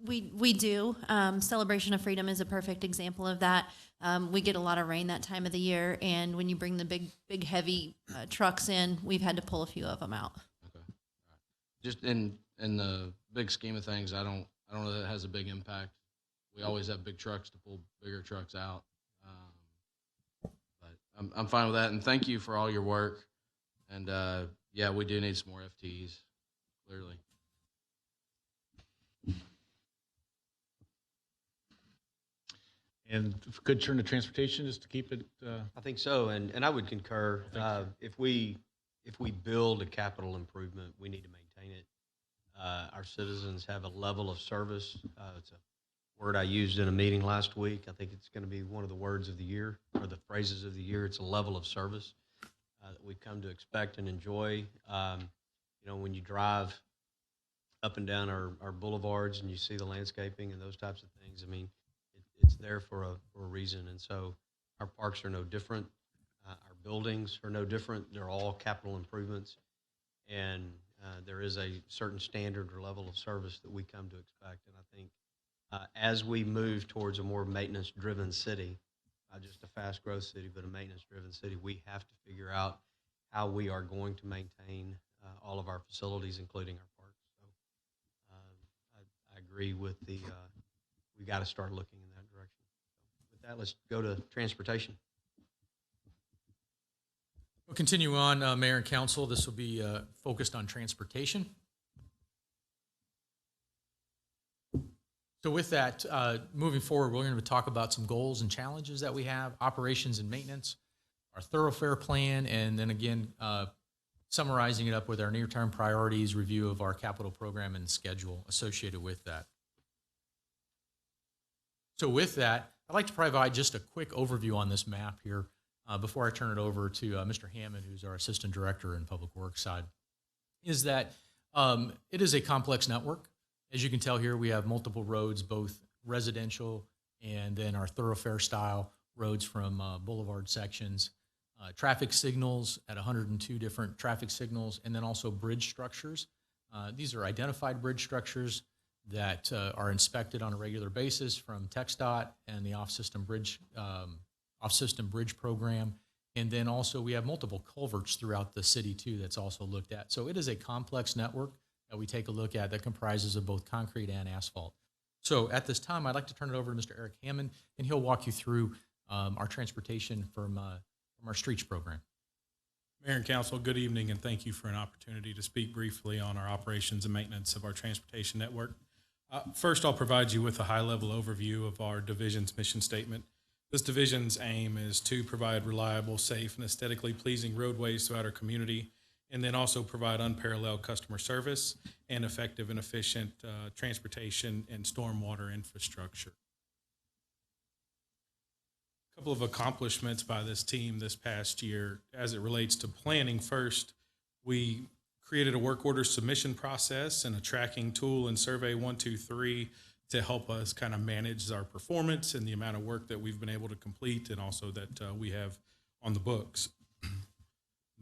We do. Celebration of Freedom is a perfect example of that. We get a lot of rain that time of the year, and when you bring the big heavy trucks in, we've had to pull a few of them out. Okay. All right. Just in the big scheme of things, I don't know that it has a big impact. We always have big trucks to pull bigger trucks out. But I'm fine with that, and thank you for all your work. And yeah, we do need some more FTEs, clearly. And if we could turn to transportation just to keep it. I think so, and I would concur. If we build a capital improvement, we need to maintain it. Our citizens have a level of service. It's a word I used in a meeting last week. I think it's going to be one of the words of the year, or the phrases of the year. It's a level of service that we've come to expect and enjoy. When you drive up and down our boulevards and you see the landscaping and those types of things, I mean, it's there for a reason. And so our parks are no different. Our buildings are no different. They're all capital improvements. And there is a certain standard or level of service that we come to expect. And I think as we move towards a more maintenance-driven city, not just a fast-growth city, but a maintenance-driven city, we have to figure out how we are going to maintain all of our facilities, including our parks. So I agree with we got to start looking in that direction. So with that, let's go to transportation. We'll continue on, Mayor and Council. This will be focused on transportation. So with that, moving forward, we're going to talk about some goals and challenges that we have, operations and maintenance, our Thoroughfare plan, and then again, summarizing it up with our near-term priorities, review of our capital program and schedule associated with that. So with that, I'd like to provide just a quick overview on this map here before I turn it over to Mr. Hammond, who's our Assistant Director in Public Works side, is that it is a complex network. As you can tell here, we have multiple roads, both residential and then our thoroughfare style roads from boulevard sections, traffic signals at 102 different traffic signals, and then also bridge structures. These are identified bridge structures that are inspected on a regular basis from TxDOT and the off-system bridge program. And then also we have multiple culverts throughout the city too that's also looked at. So it is a complex network that we take a look at that comprises of both concrete and asphalt. So at this time, I'd like to turn it over to Mr. Eric Hammond, and he'll walk you through our transportation from our streets program. Mayor and Council, good evening, and thank you for an opportunity to speak briefly on our operations and maintenance of our transportation network. First, I'll provide you with a high-level overview of our division's mission statement. This division's aim is to provide reliable, safe, and aesthetically pleasing roadways throughout our community, and then also provide unparalleled customer service and effective and efficient transportation and stormwater infrastructure. A couple of accomplishments by this team this past year as it relates to planning. First, we created a work order submission process and a tracking tool in Survey 123 to help us kind of manage our performance and the amount of work that we've been able to complete, and also that we have on the books.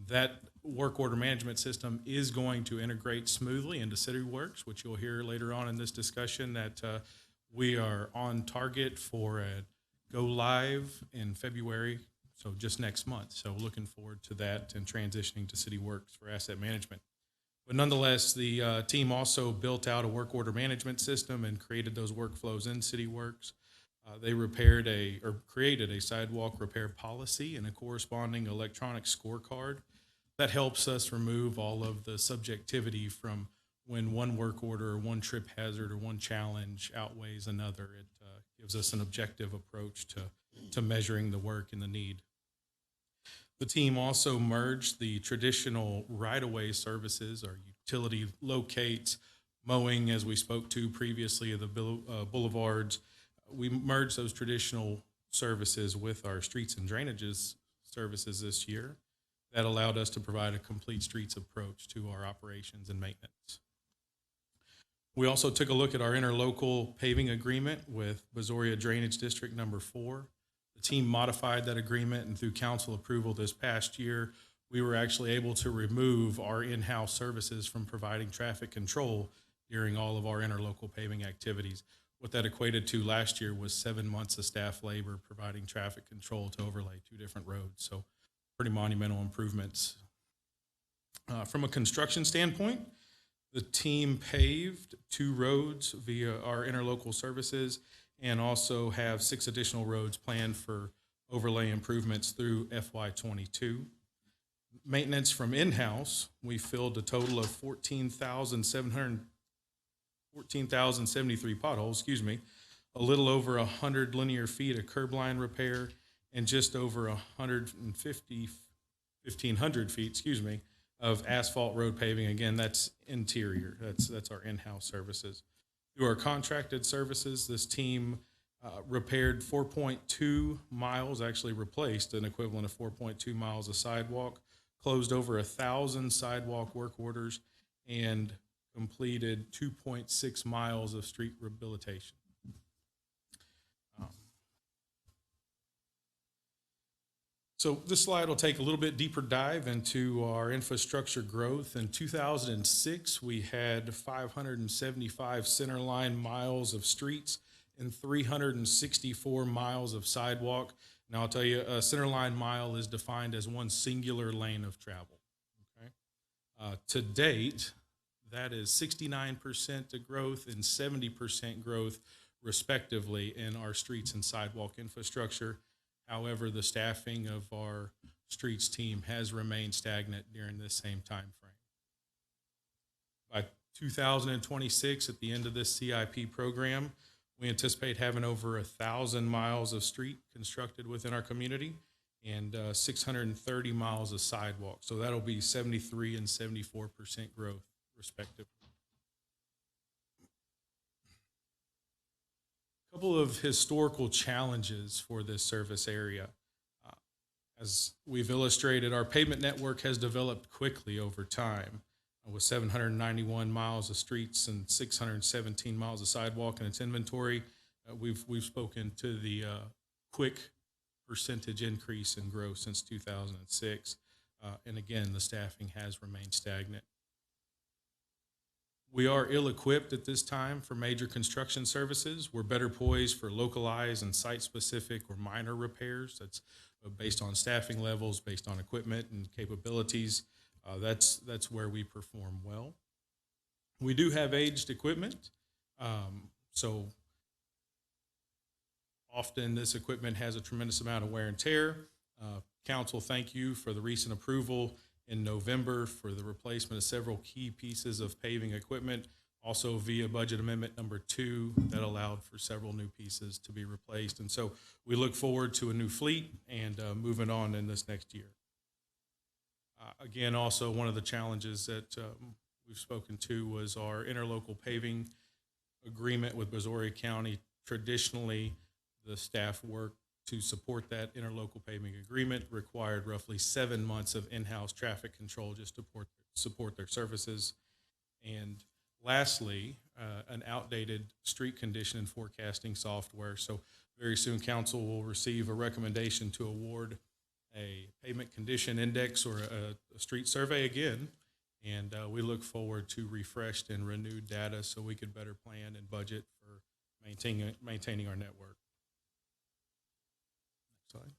That work order management system is going to integrate smoothly into CityWorks, which you'll hear later on in this discussion, that we are on target for a go live in February, so just next month. So looking forward to that and transitioning to CityWorks for asset management. But nonetheless, the team also built out a work order management system and created those workflows in CityWorks. They created a sidewalk repair policy and a corresponding electronic scorecard that helps us remove all of the subjectivity from when one work order or one trip hazard or one challenge outweighs another. It gives us an objective approach to measuring the work and the need. The team also merged the traditional right-of-way services, or utility locates, mowing, as we spoke to previously, of the boulevards. We merged those traditional services with our streets and drainages services this year. That allowed us to provide a complete streets approach to our operations and maintenance. We also took a look at our interlocal paving agreement with Brazoria Drainage District number 4. The team modified that agreement, and through council approval this past year, we were actually able to remove our in-house services from providing traffic control during all of our interlocal paving activities. What that equated to last year was 7 months of staff labor providing traffic control to overlay 2 different roads. So pretty monumental improvements. From a construction standpoint, the team paved 2 roads via our interlocal services, and also have 6 additional roads planned for overlay improvements through FY22. Maintenance from in-house, we filled a total of 14,073 potholes, a little over 100 linear feet of curb line repair, and just over 1,500 feet, of asphalt road paving. Again, that's interior. That's our in-house services. Through our contracted services, this team repaired 4.2 miles, actually replaced an equivalent of 4.2 miles of sidewalk, closed over 1,000 sidewalk work orders, and completed 2.6 miles of street rehabilitation. So this slide will take a little bit deeper dive into our infrastructure growth. In 2006, we had 575 centerline miles of streets and 364 miles of sidewalk. Now I'll tell you, a centerline mile is defined as one singular lane of travel. Okay? To date, that is 69% growth and 70% growth, respectively, in our streets and sidewalk infrastructure. However, the staffing of our streets team has remained stagnant during this same time frame. By 2026, at the end of this CIP program, we anticipate having over 1,000 miles of street constructed within our community and 630 miles of sidewalk. So that'll be 73 and 74% growth, respectively. A couple of historical challenges for this service area. As we've illustrated, our pavement network has developed quickly over time, with 791 miles of streets and 617 miles of sidewalk in its inventory. We've spoken to the quick percentage increase in growth since 2006. And again, the staffing has remained stagnant. We are ill-equipped at this time for major construction services. We're better poised for localized and site-specific or minor repairs. That's based on staffing levels, based on equipment and capabilities. That's where we perform well. We do have aged equipment, so often this equipment has a tremendous amount of wear and tear. Council, thank you for the recent approval in November for the replacement of several key pieces of paving equipment, also via budget amendment number 2 that allowed for several new pieces to be replaced. And so we look forward to a new fleet and moving on in this next year. Again, also one of the challenges that we've spoken to was our interlocal paving agreement with Brazoria County. Traditionally, the staff work to support that interlocal paving agreement required roughly 7 months of in-house traffic control just to support their services. And lastly, an outdated street condition and forecasting software. So very soon council will receive a recommendation to award a pavement condition index or a street survey again. And we look forward to refreshed and renewed data so we could better plan and budget for maintaining our network. Next slide.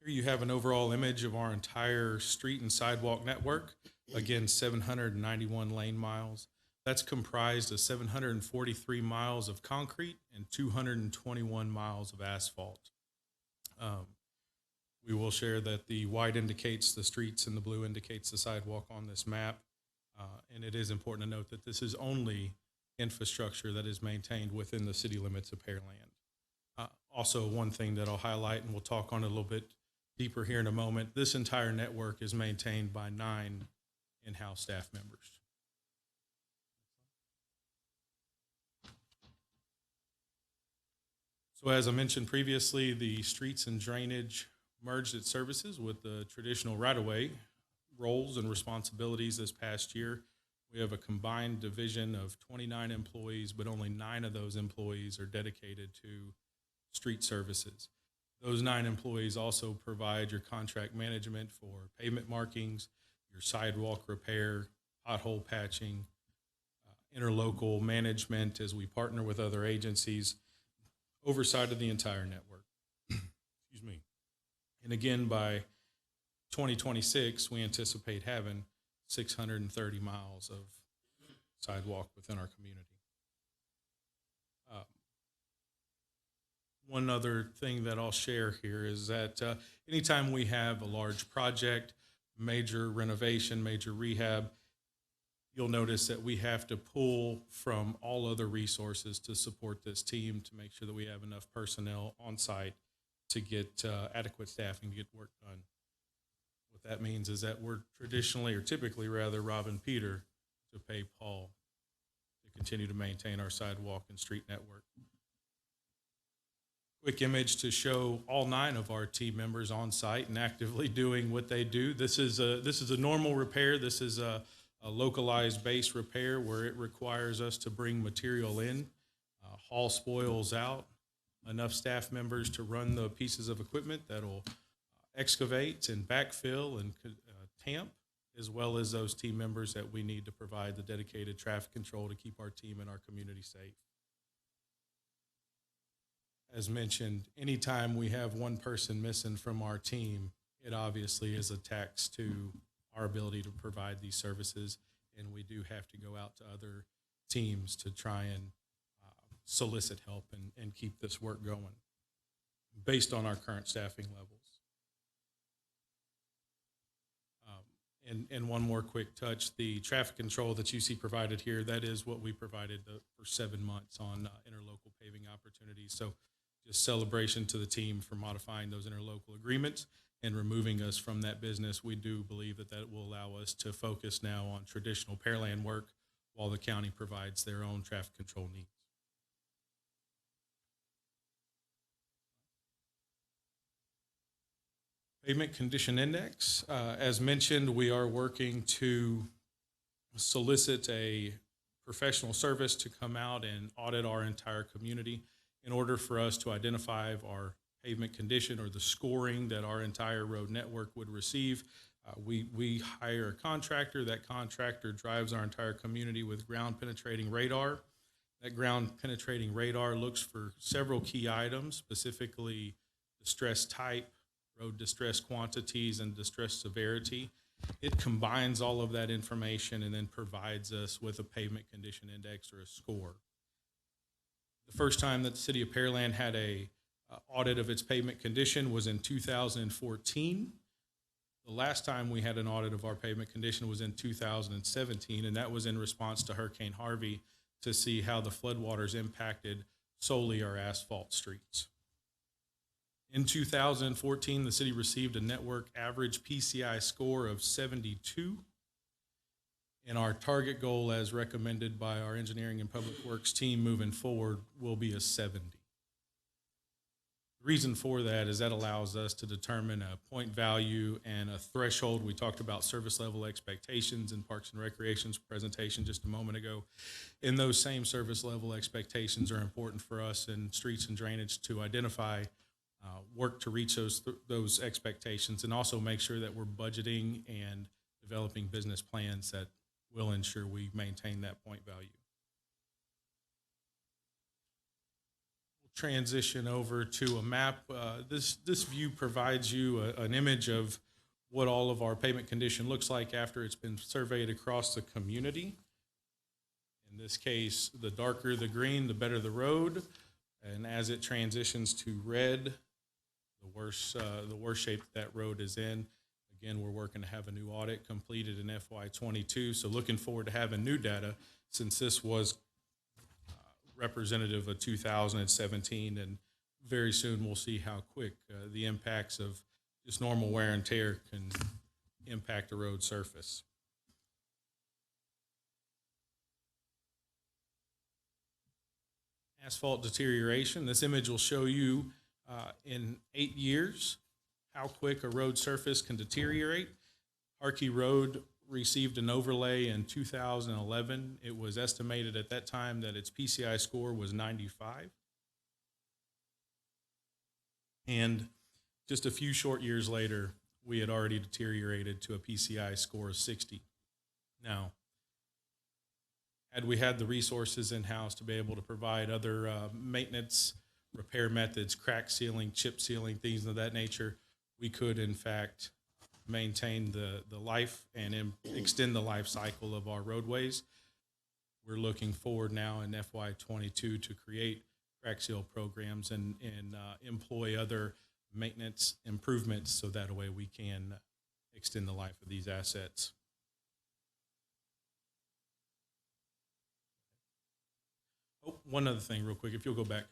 Here you have an overall image of our entire street and sidewalk network. Again, 791 lane miles. That's comprised of 743 miles of concrete and 221 miles of asphalt. We will share that the white indicates the streets and the blue indicates the sidewalk on this map. And it is important to note that this is only infrastructure that is maintained within the city limits of Pearland. Also, one thing that I'll highlight, and we'll talk on it a little bit deeper here in a moment, this entire network is maintained by 9 in-house staff members. So as I mentioned previously, the streets and drainage merged its services with the traditional right-of-way roles and responsibilities this past year. We have a combined division of 29 employees, but only 9 of those employees are dedicated to street services. Those 9 employees also provide your contract management for pavement markings, your sidewalk repair, pothole patching, interlocal management as we partner with other agencies, oversight of the entire network. Excuse me. And again, by 2026, we anticipate having 630 miles of sidewalk within our community. One other thing that I'll share here is that anytime we have a large project, major renovation, major rehab, you'll notice that we have to pull from all other resources to support this team to make sure that we have enough personnel on site to get adequate staffing to get work done. What that means is that we're traditionally, or typically rather, robbing Peter to pay Paul to continue to maintain our sidewalk and street network. Quick image to show all 9 of our team members on site and actively doing what they do. This is a normal repair. This is a localized base repair where it requires us to bring material in, haul spoils out, enough staff members to run the pieces of equipment that'll excavate and backfill and tamp, as well as those team members that we need to provide the dedicated traffic control to keep our team and our community safe. As mentioned, anytime we have one person missing from our team, it obviously is a tax to our ability to provide these services, and we do have to go out to other teams to try and solicit help and keep this work going based on our current staffing levels. And one more quick touch, the traffic control that you see provided here, that is what we provided for 7 months on interlocal paving opportunities. So just celebration to the team for modifying those interlocal agreements and removing us from that business. We do believe that that will allow us to focus now on traditional Pearland work while the county provides their own traffic control needs. Pavement Condition Index. As mentioned, we are working to solicit a professional service to come out and audit our entire community in order for us to identify our pavement condition or the scoring that our entire road network would receive. We hire a contractor. That contractor drives our entire community with ground penetrating radar. That ground penetrating radar looks for several key items, specifically distress type, road distress quantities, and distress severity. It combines all of that information and then provides us with a pavement condition index or a score. The first time that the city of Pearland had a audit of its pavement condition was in 2014. The last time we had an audit of our pavement condition was in 2017, and that was in response to Hurricane Harvey to see how the floodwaters impacted solely our asphalt streets. In 2014, the city received a network average PCI score of 72, and our target goal, as recommended by our engineering and public works team moving forward, will be a 70. The reason for that is that allows us to determine a point value and a threshold. We talked about service level expectations in Parks and Recreation's presentation just a moment ago. And those same service level expectations are important for us in streets and drainage to identify work to reach those expectations, and also make sure that we're budgeting and developing business plans that will ensure we maintain that point value. We'll transition over to a map. This view provides you an image of what all of our pavement condition looks like after it's been surveyed across the community. In this case, the darker the green, the better the road. And as it transitions to red, the worse shape that road is in. Again, we're working to have a new audit completed in FY22, so looking forward to having new data, since this was representative of 2017, and very soon we'll see how quick the impacts of just normal wear and tear can impact a road surface. Asphalt deterioration. This image will show you in 8 years how quick a road surface can deteriorate. Harkey Road received an overlay in 2011. It was estimated at that time that its PCI score was 95. And just a few short years later, we had already deteriorated to a PCI score of 60. Now, had we had the resources in-house to be able to provide other maintenance, repair methods, crack sealing, chip sealing, things of that nature, we could in fact maintain the life and extend the life cycle of our roadways. We're looking forward now in FY22 to create crack seal programs and employ other maintenance improvements so that way we can extend the life of these assets. Oh, one other thing real quick, if you'll go back.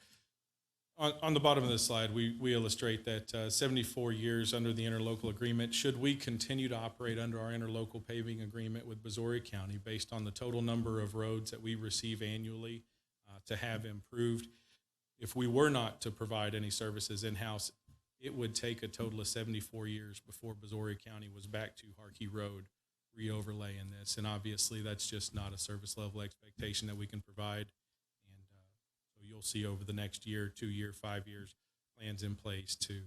On the bottom of this slide, we illustrate that 74 years under the interlocal agreement, should we continue to operate under our interlocal paving agreement with Brazoria County based on the total number of roads that we receive annually to have improved. If we were not to provide any services in-house, it would take a total of 74 years before Brazoria County was back to Harkey Road re-overlay in this. And obviously that's just not a service level expectation that we can provide. You'll see over the next year, 2 year, 5 years, plans in place to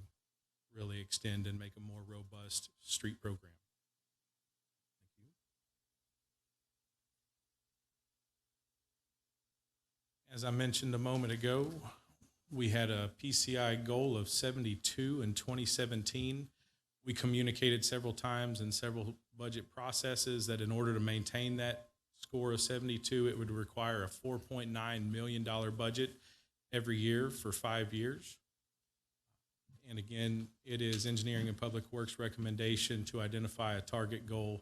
really extend and make a more robust street program. Thank you. As I mentioned a moment ago, we had a PCI goal of 72 in 2017. We communicated several times in several budget processes that in order to maintain that score of 72, it would require a $4.9 million budget every year for 5 years. And again, it is Engineering and Public Works recommendation to identify a target goal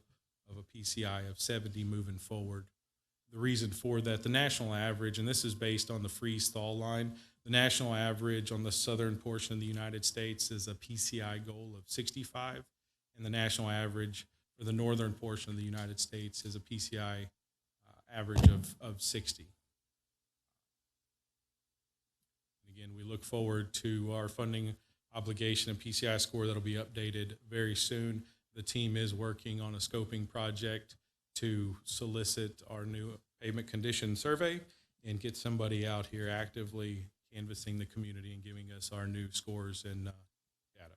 of a PCI of 70 moving forward. The reason for that, the national average, and this is based on the freeze thaw line, the national average on the southern portion of the United States is a PCI goal of 65, and the national average for the northern portion of the United States is a PCI average of 60. Again, we look forward to our funding obligation and PCI score that'll be updated very soon. The team is working on a scoping project to solicit our new pavement condition survey and get somebody out here actively canvassing the community and giving us our new scores and data.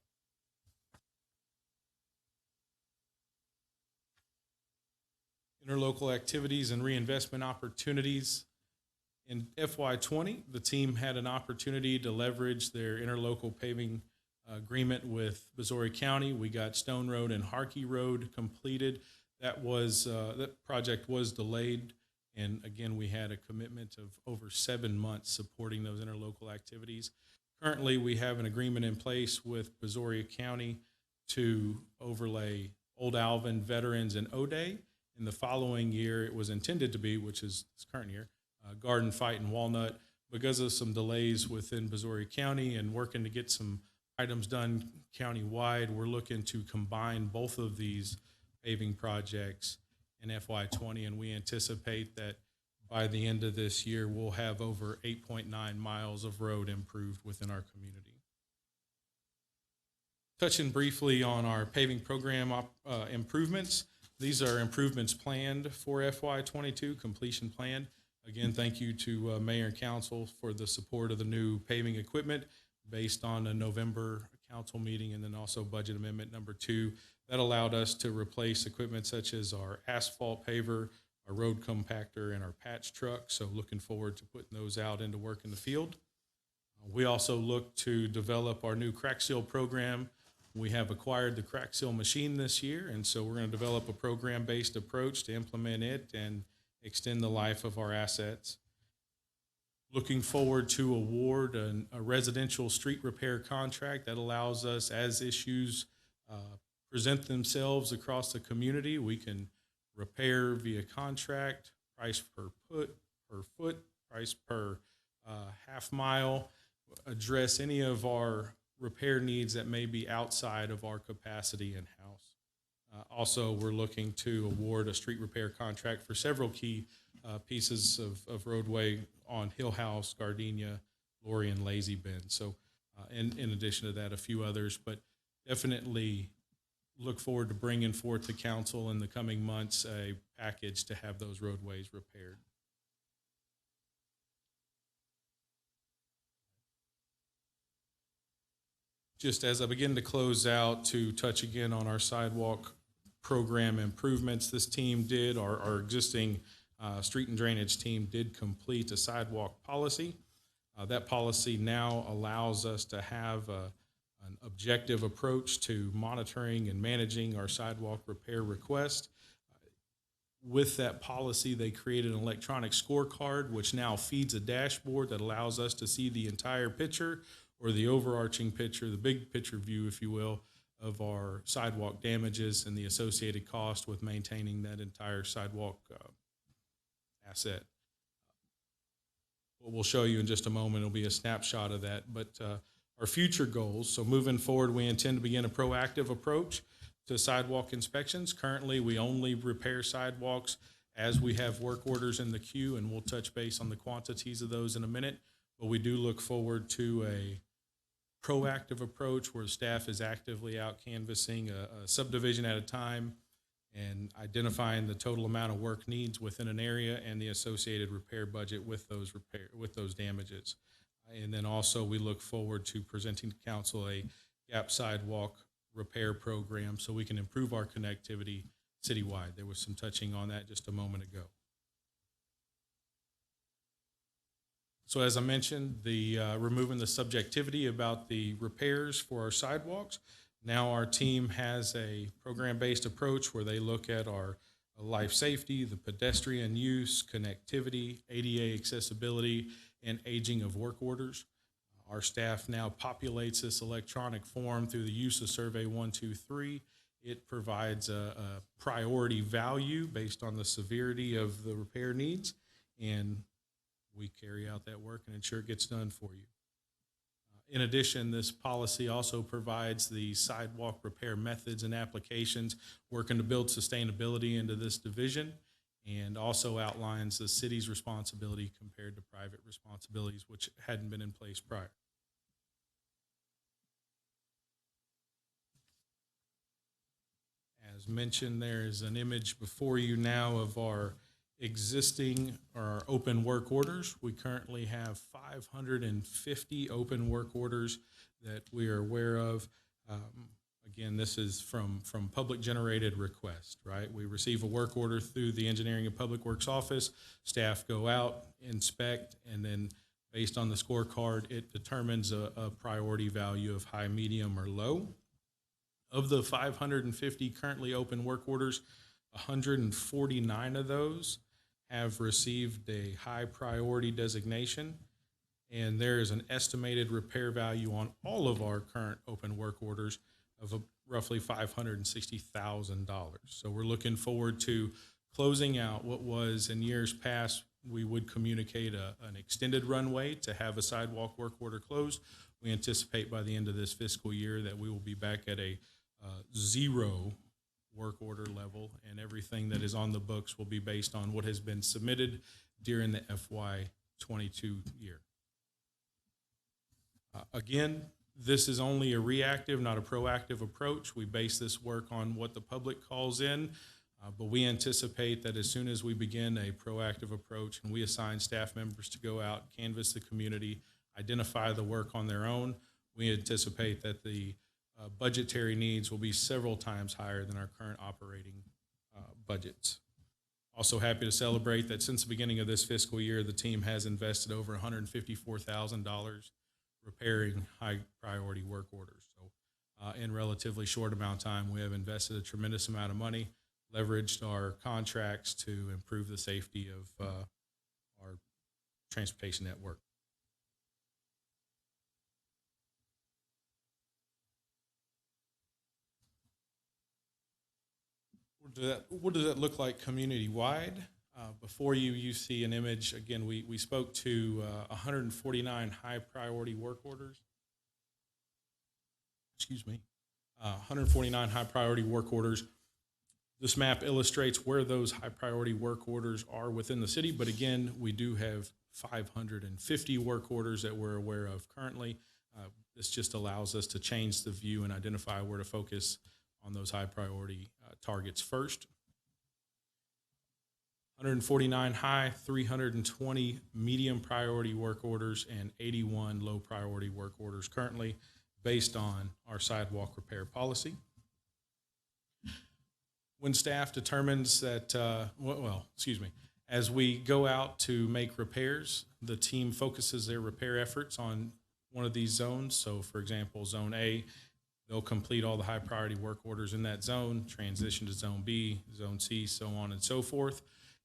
Interlocal activities and reinvestment opportunities. In FY20, the team had an opportunity to leverage their interlocal paving agreement with Missouri County. We got Stone Road and Harkey Road completed. That project was delayed, and again, we had a commitment of over 7 months supporting those interlocal activities. Currently, we have an agreement in place with Missouri County to overlay Old Alvin, Veterans, and O'Day. In the following year, it was intended to be, which is this current year, Garden, Fight, and Walnut. Because of some delays within Missouri County and working to get some items done county-wide, we're looking to combine both of these paving projects in FY20, and we anticipate that by the end of this year, we'll have over 8.9 miles of road improved within our community. Touching briefly on our paving program improvements, these are improvements planned for FY22, completion planned. Again, thank you to Mayor and Council for the support of the new paving equipment based on a November council meeting, and then also budget amendment number 2. That allowed us to replace equipment such as our asphalt paver, our road compactor, and our patch truck. So looking forward to putting those out into work in the field. We also look to develop our new crack seal program. We have acquired the crack seal machine this year, and so we're going to develop a program-based approach to implement it and extend the life of our assets. Looking forward to award a residential street repair contract that allows us, as issues present themselves across the community, we can repair via contract, price per foot, price per half mile, address any of our repair needs that may be outside of our capacity in-house. Also, we're looking to award a street repair contract for several key pieces of roadway on Hill House, Gardenia, Lori, and Lazy Bend. So in addition to that, a few others, but definitely look forward to bringing forth to council in the coming months a package to have those roadways repaired. Just as I begin to close out, to touch again on our sidewalk program improvements, this team did, our existing street and drainage team did complete a sidewalk policy. That policy now allows us to have an objective approach to monitoring and managing our sidewalk repair request. With that policy, they created an electronic scorecard, which now feeds a dashboard that allows us to see the entire picture, or the overarching picture, the big picture view, if you will, of our sidewalk damages and the associated cost with maintaining that entire sidewalk asset. What we'll show you in just a moment will be a snapshot of that. But our future goals, so moving forward, we intend to begin a proactive approach to sidewalk inspections. Currently, we only repair sidewalks as we have work orders in the queue, and we'll touch base on the quantities of those in a minute. But we do look forward to a proactive approach where staff is actively out canvassing a subdivision at a time and identifying the total amount of work needs within an area and the associated repair budget with those damages. And then also we look forward to presenting to council a gap sidewalk repair program so we can improve our connectivity citywide. There was some touching on that just a moment ago. So as I mentioned, removing the subjectivity about the repairs for our sidewalks. Now our team has a program-based approach where they look at our life safety, the pedestrian use, connectivity, ADA accessibility, and aging of work orders. Our staff now populates this electronic form through the use of Survey 123. It provides a priority value based on the severity of the repair needs, and we carry out that work and ensure it gets done for you. In addition, this policy also provides the sidewalk repair methods and applications, working to build sustainability into this division, and also outlines the city's responsibility compared to private responsibilities, which hadn't been in place prior. As mentioned, there is an image before you now of our existing or open work orders. We currently have 550 open work orders that we are aware of. Again, this is from public generated request, right? We receive a work order through the Engineering and Public Works Office. Staff go out, inspect, and then based on the scorecard, it determines a priority value of high, medium, or low. Of the 550 currently open work orders, 149 of those have received a high priority designation, and there is an estimated repair value on all of our current open work orders of roughly $560,000. So we're looking forward to closing out what was in years past, we would communicate an extended runway to have a sidewalk work order closed. We anticipate by the end of this fiscal year that we will be back at a zero work order level, and everything that is on the books will be based on what has been submitted during the FY22 year. Again, this is only a reactive, not a proactive approach. We base this work on what the public calls in, but we anticipate that as soon as we begin a proactive approach and we assign staff members to go out, canvass the community, identify the work on their own, we anticipate that the budgetary needs will be several times higher than our current operating budgets. Also happy to celebrate that since the beginning of this fiscal year, the team has invested over $154,000 repairing high priority work orders. So in relatively short amount of time, we have invested a tremendous amount of money, leveraged our contracts to improve the safety of our transportation network. What does that look like community-wide? Before you see an image. Again, we spoke to 149 high-priority work orders. Excuse me. 149 high-priority work orders. This map illustrates where those high-priority work orders are within the city, but again, we do have 550 work orders that we're aware of currently. This just allows us to change the view and identify where to focus on those high-priority targets first. 149 high, 320 medium priority work orders, and 81 low priority work orders currently based on our sidewalk repair policy. When staff determines that, as we go out to make repairs, the team focuses their repair efforts on one of these zones. So for example, zone A, they'll complete all the high priority work orders in that zone, transition to zone B, zone C, so on and so forth.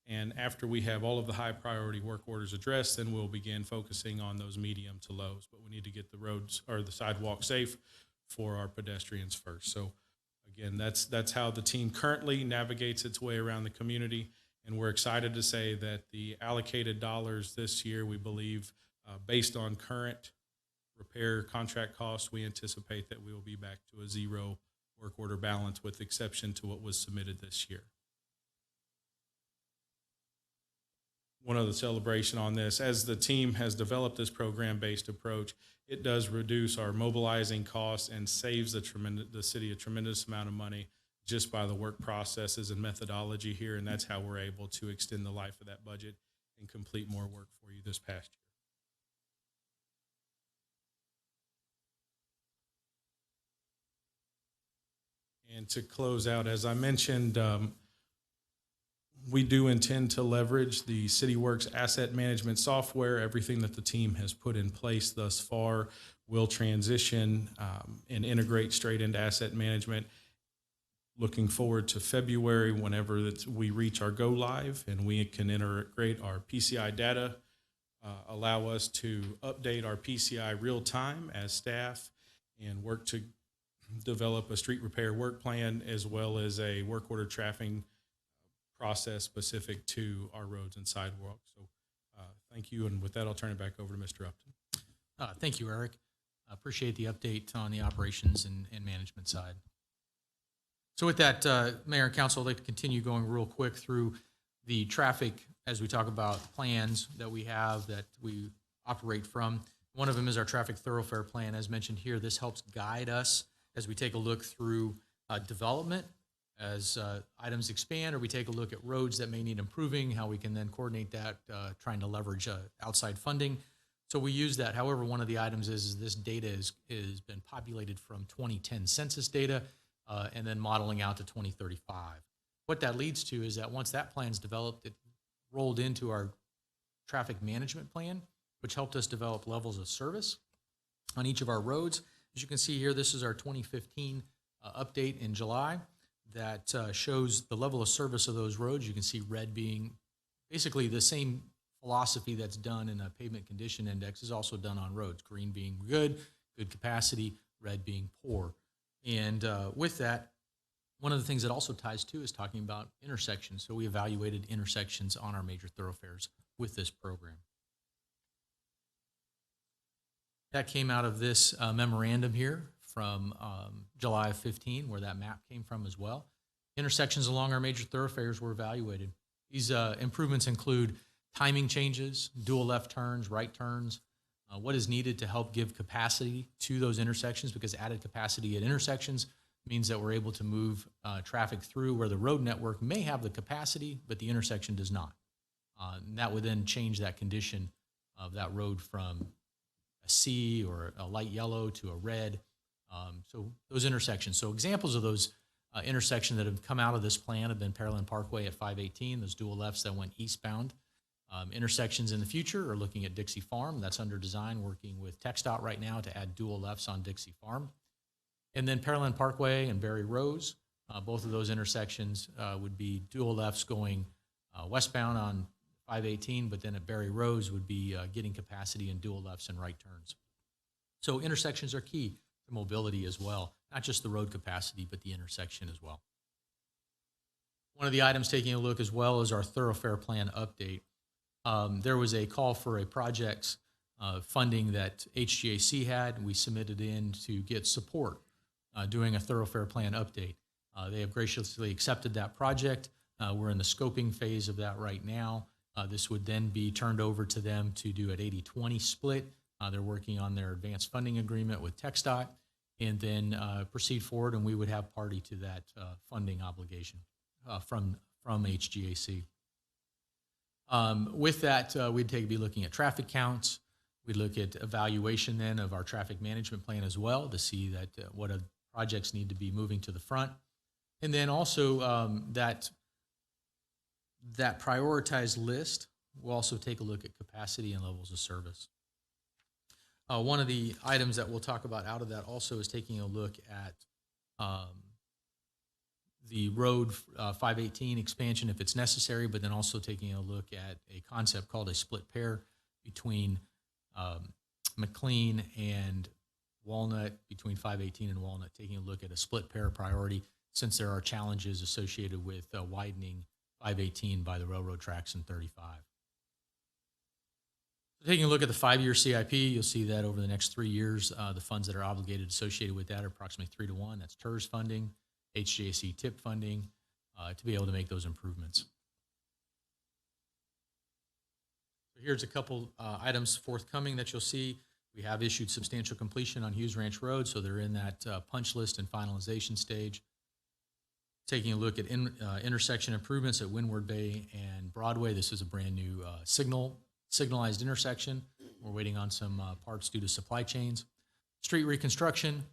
And after we have all of the high priority work orders addressed, then we'll begin focusing on those medium to lows. But we need to get the roads or the sidewalk safe for our pedestrians first. So again, that's how the team currently navigates its way around the community. And we're excited to say that the allocated dollars this year, we believe, based on current repair contract costs, we anticipate that we will be back to a zero work order balance with exception to what was submitted this year. One other celebration on this, as the team has developed this program-based approach, it does reduce our mobilizing costs and saves the city a tremendous amount of money just by the work processes and methodology here, and that's how we're able to extend the life of that budget and complete more work for you this past year. And to close out, as I mentioned, we do intend to leverage the CityWorks asset management software. Everything that the team has put in place thus far will transition and integrate straight into asset management. Looking forward to February whenever we reach our go live and we can integrate our PCI data, allow us to update our PCI real time as staff and work to develop a street repair work plan as well as a work order tracking process specific to our roads and sidewalks. So thank you. And with that, I'll turn it back over to Mr. Upton. Thank you, Eric. I appreciate the update on the operations and management side. So with that, Mayor and Council, I'd like to continue going real quick through the traffic as we talk about plans that we have that we operate from. One of them is our traffic thoroughfare plan. As mentioned here, this helps guide us as we take a look through development, as items expand, or we take a look at roads that may need improving, how we can then coordinate that, trying to leverage outside funding. So we use that. However, one of the items is this data is been populated from 2010 census data and then modeling out to 2035. What that leads to is that once that plan's developed, it rolled into our traffic management plan, which helped us develop levels of service on each of our roads. As you can see here, this is our 2015 update in July that shows the level of service of those roads. You can see red being basically the same philosophy that's done in a pavement condition index is also done on roads. Green being good capacity, red being poor. And with that, one of the things that also ties to is talking about intersections. So we evaluated intersections on our major thoroughfares with this program. That came out of this memorandum here from July of 15, where that map came from as well. Intersections along our major thoroughfares were evaluated. These improvements include timing changes, dual left turns, right turns, what is needed to help give capacity to those intersections, because added capacity at intersections means that we're able to move traffic through where the road network may have the capacity, but the intersection does not. And that would then change that condition of that road from a C or a light yellow to a red. So those intersections. So examples of those intersections that have come out of this plan have been Pearland Parkway at 518, those dual lefts that went eastbound. Intersections in the future are looking at Dixie Farm. That's under design, working with TxDOT right now to add dual lefts on Dixie Farm. And then Pearland Parkway and Berry Rose, both of those intersections would be dual lefts going westbound on 518, but then at Berry Rose would be getting capacity in dual lefts and right turns. So intersections are key to mobility as well, not just the road capacity, but the intersection as well. One of the items taking a look as well is our thoroughfare plan update. There was a call for a project's funding that HGAC had, and we submitted in to get support doing a thoroughfare plan update. They have graciously accepted that project. We're in the scoping phase of that right now. This would then be turned over to them to do an 80-20 split. They're working on their advanced funding agreement with TxDOT, and then proceed forward, and we would have party to that funding obligation from HGAC. With that, we'd be looking at traffic counts. We'd look at evaluation then of our traffic management plan as well to see that what projects need to be moving to the front. And then also that prioritized list, we'll also take a look at capacity and levels of service. One of the items that we'll talk about out of that also is taking a look at the road 518 expansion if it's necessary, but then also taking a look at a concept called a split pair between McLean and Walnut, between 518 and Walnut, taking a look at a split pair priority since there are challenges associated with widening 518 by the railroad tracks in 35. So taking a look at the 5-year CIP, you'll see that over the next 3 years, the funds that are obligated associated with that are approximately 3-to-1. That's TERS funding, HGAC TIP funding, to be able to make those improvements. So here's a couple items forthcoming that you'll see. We have issued substantial completion on Hughes Ranch Road, so they're in that punch list and finalization stage. Taking a look at intersection improvements at Windward Bay and Broadway. This is a brand new signalized intersection. We're waiting on some parts due to supply chains. Street reconstruction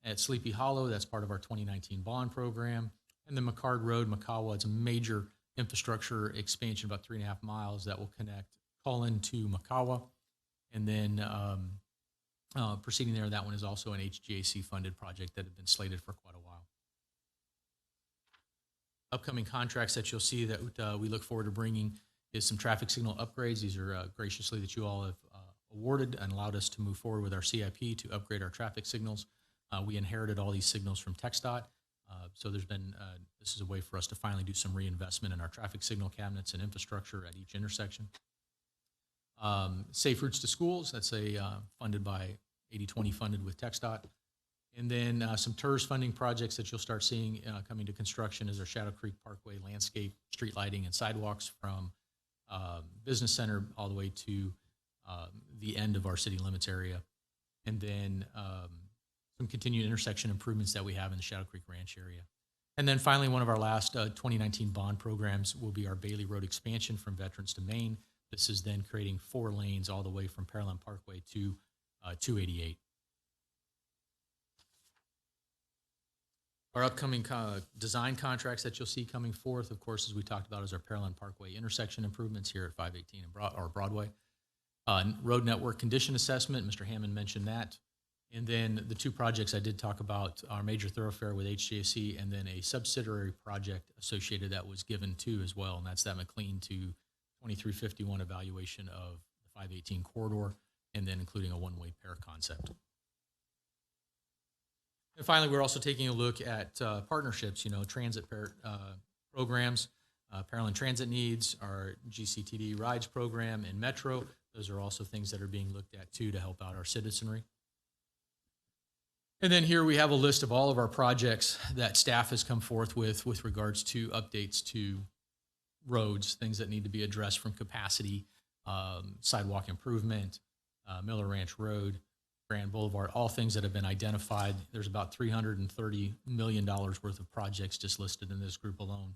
at Sleepy Hollow, that's part of our 2019 bond program. And then McCard Road, Makawa, it's a major infrastructure expansion, about 3.5 miles that will connect Cullen to Makawa. And then proceeding there, that one is also an HGAC funded project that had been slated for quite a while. Upcoming contracts that you'll see that we look forward to bringing is some traffic signal upgrades. These are graciously that you all have awarded and allowed us to move forward with our CIP to upgrade our traffic signals. We inherited all these signals from TxDOT, so there's been, this is a way for us to finally do some reinvestment in our traffic signal cabinets and infrastructure at each intersection. Safe Routes to Schools, that's funded by 80-20 funded with TxDOT. And then some TERS funding projects that you'll start seeing coming to construction is our Shadow Creek Parkway landscape, street lighting, and sidewalks from Business Center all the way to the end of our city limits area. And then some continued intersection improvements that we have in the Shadow Creek Ranch area. And then finally, one of our last 2019 bond programs will be our Bailey Road expansion from Veterans to Maine. This is then creating 4 lanes all the way from Pearland Parkway to 288. Our upcoming design contracts that you'll see coming forth, of course, as we talked about, is our Pearland Parkway intersection improvements here at 518 and Broadway. Road network condition assessment, Mr. Hammond mentioned that. And then the 2 projects I did talk about, our major thoroughfare with HGAC, and then a subsidiary project associated that was given to as well, and that's that McLean to 2351 evaluation of the 518 corridor, and then including a one-way pair concept. And finally, we're also taking a look at partnerships, transit programs, Pearland Transit Needs, our GCTD Rides program, and Metro. Those are also things that are being looked at too to help out our citizenry. And then here we have a list of all of our projects that staff has come forth with regards to updates to roads, things that need to be addressed from capacity, sidewalk improvement, Miller Ranch Road, Grand Boulevard, all things that have been identified. There's about $330 million worth of projects just listed in this group alone.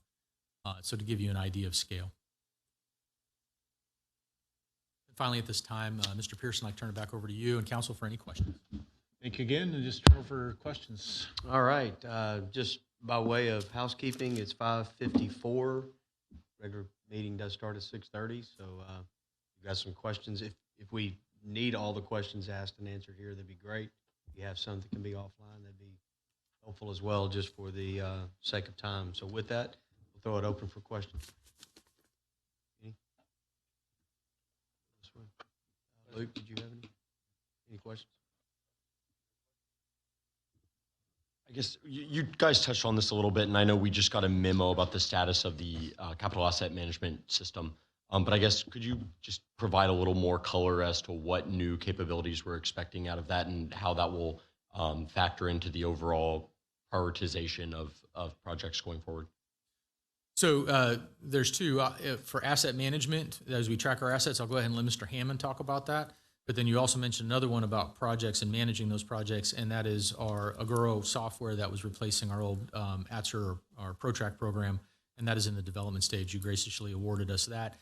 So to give you an idea of scale. And finally, at this time, Mr. Pearson, I turn it back over to you and council for any questions. Thank you again, and just turn over questions. All right, just by way of housekeeping, it's 5:54. Regular meeting does start at 6:30, so you got some questions. If we need all the questions asked and answered here, that'd be great. If you have some that can be offline, that'd be helpful as well, just for the sake of time. So with that, we'll throw it open for questions. Luke, did you have any questions? I guess you guys touched on this a little bit, and I know we just got a memo about the status of the capital asset management system. But I guess could you just provide a little more color as to what new capabilities we're expecting out of that and how that will factor into the overall prioritization of projects going forward? So there's 2 for asset management. As we track our assets, I'll go ahead and let Mr. Hammond talk about that. But then you also mentioned another one about projects and managing those projects, and that is our Aguro software that was replacing our old ATSR, our ProTrack program, and that is in the development stage. You graciously awarded us that.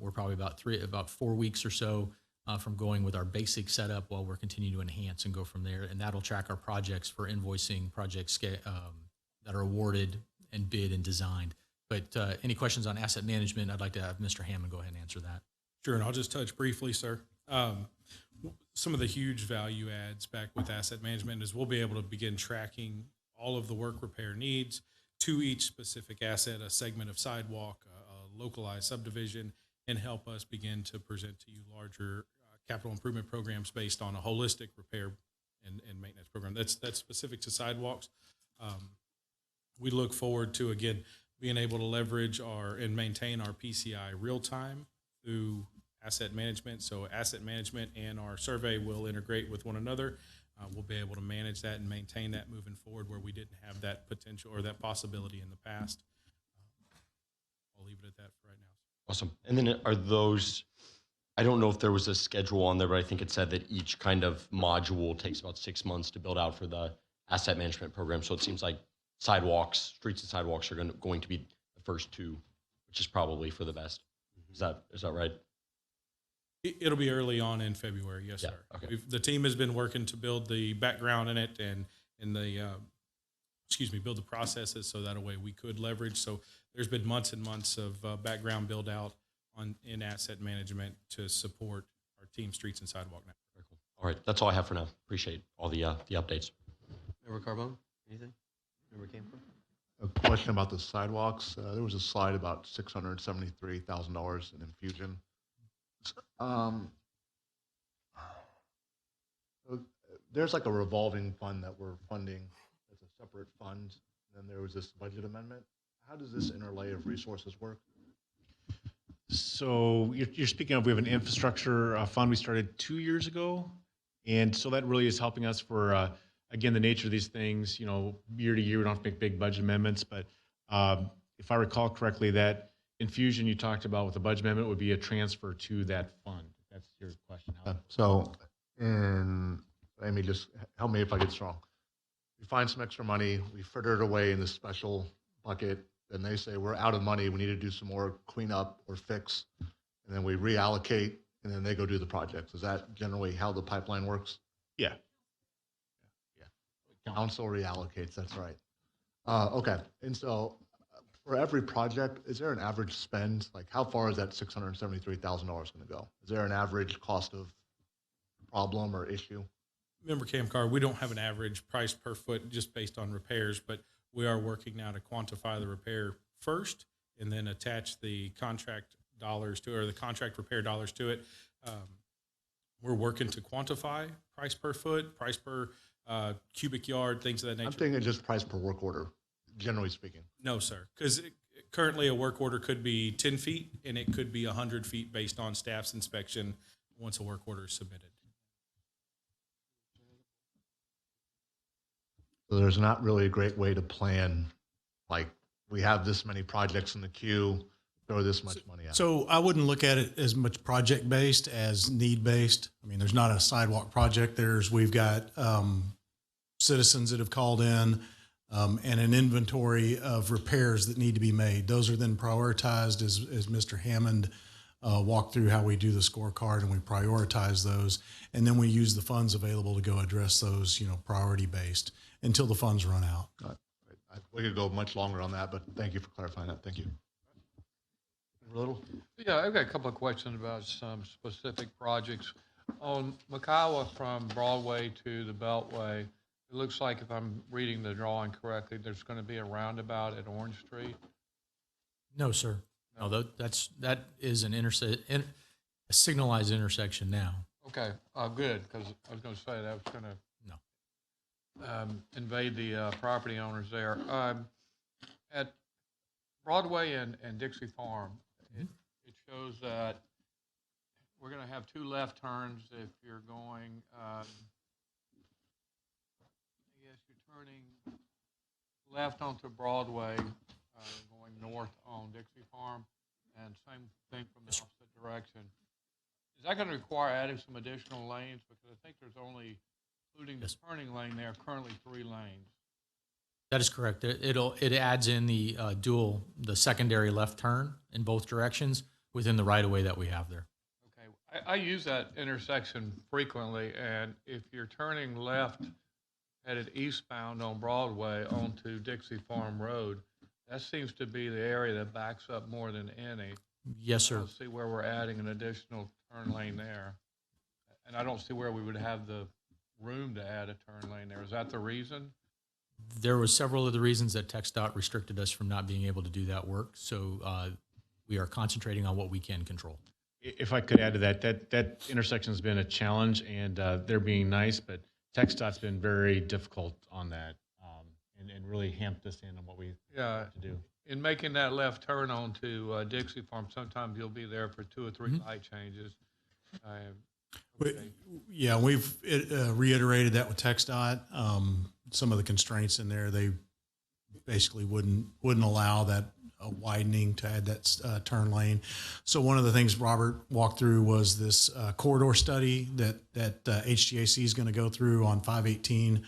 We're probably about 4 weeks or so from going with our basic setup while we're continuing to enhance and go from there. And that'll track our projects for invoicing projects that are awarded and bid and designed. But any questions on asset management, I'd like to have Mr. Hammond go ahead and answer that. Sure, and I'll just touch briefly, sir. Some of the huge value adds back with asset management is we'll be able to begin tracking all of the work repair needs to each specific asset, a segment of sidewalk, a localized subdivision, and help us begin to present to you larger capital improvement programs based on a holistic repair and maintenance program. That's specific to sidewalks. We look forward to, again, being able to leverage and maintain our PCI real time through asset management. So asset management and our survey will integrate with one another. We'll be able to manage that and maintain that moving forward where we didn't have that potential or that possibility in the past. I'll leave it at that for right now. Awesome. And then are those, I don't know if there was a schedule on there, but I think it said that each kind of module takes about 6 months to build out for the asset management program. So it seems like streets and sidewalks are going to be the first 2, which is probably for the best. Is that right? It'll be early on in February, yes, Yeah, sir. okay. The team has been working to build the background in it and build the processes so that a way we could leverage. So there's been months and months of background build out in asset management to support our team streets and sidewalk network. Very cool. All right, that's all I have for now. Appreciate all the updates. Member Carbone, anything? Member Camper? A question about the sidewalks. There was a slide about $673,000 in infusion. There's like a revolving fund that we're funding as a separate fund. And then there was this budget amendment. How does this interlay of resources work? So you're speaking of, we have an infrastructure fund we started 2 years ago. And so that really is helping us for, again, the nature of these things, year to year, we don't have to make big budget amendments. But if I recall correctly, that infusion you talked about with the budget amendment would be a transfer to that fund. That's your question. Amy, just help me if I get this wrong. We find some extra money, we fritter it away in this special bucket, and they say we're out of money, we need to do some more cleanup or fix. and then we reallocate, and then they go do the projects. Is that generally how the pipeline works? Yeah. Council reallocates, that's right. Okay, and so for every project, is there an average spend? Like how far is that $673,000 going to go? Is there an average cost of problem or issue? Member Camcar, we don't have an average price per foot just based on repairs, but we are working now to quantify the repair first and then attach the contract dollars to, or the contract repair dollars to it. We're working to quantify price per foot, price per cubic yard, things of that nature. I'm thinking just price per work order, generally speaking. No, sir, because currently a work order could be 10 feet and it could be 100 feet based on staff's inspection once a work order is submitted. So there's not really a great way to plan, like we have this many projects in the queue, throw this much money out. So I wouldn't look at it as much project-based as need-based. I mean, there's not a sidewalk project. We've got citizens that have called in and an inventory of repairs that need to be made. Those are then prioritized as Mr. Hammond walked through how we do the scorecard, and we prioritize those. And then we use the funds available to go address those, priority-based until the funds run out. We could go much longer on that, but thank you for clarifying that. Thank you. Little? Yeah, I've got a couple of questions about some specific projects. On Makawa from Broadway to the Beltway, it looks like, if I'm reading the drawing correctly, there's going to be a roundabout at Orange Street. No, sir. No, that is a signalized intersection now. Okay, good, because I was going to say that was going to invade the property owners there. At Broadway and Dixie Farm, it shows that we're going to have two left turns if you're going, I guess you're turning left onto Broadway, going north on Dixie Farm, and same thing from the opposite direction. Is that going to require adding some additional lanes? Because I think there's only, including the turning lane there, currently 3 lanes. That is correct. It adds in the secondary left turn in both directions within the right of way that we have there. Okay, I use that intersection frequently, and if you're turning left headed eastbound on Broadway onto Dixie Farm Road, that seems to be the area that backs up more than any. Yes, sir. I don't see where we're adding an additional turn lane there, and I don't see where we would have the room to add a turn lane there. Is that the reason? There were several of the reasons that TxDOT restricted us from not being able to do that work. So we are concentrating on what we can control. If I could add to that intersection has been a challenge, and they're being nice, but TxDOT's been very difficult on that, and really hamped us in on what we have to do. In making that left turn onto Dixie Farm, sometimes you'll be there for 2 or 3 light changes. Yeah, we've reiterated that with TxDOT. Some of the constraints in there, they basically wouldn't allow that widening to add that turn lane. So one of the things Robert walked through was this corridor study that HGAC is going to go through on 518,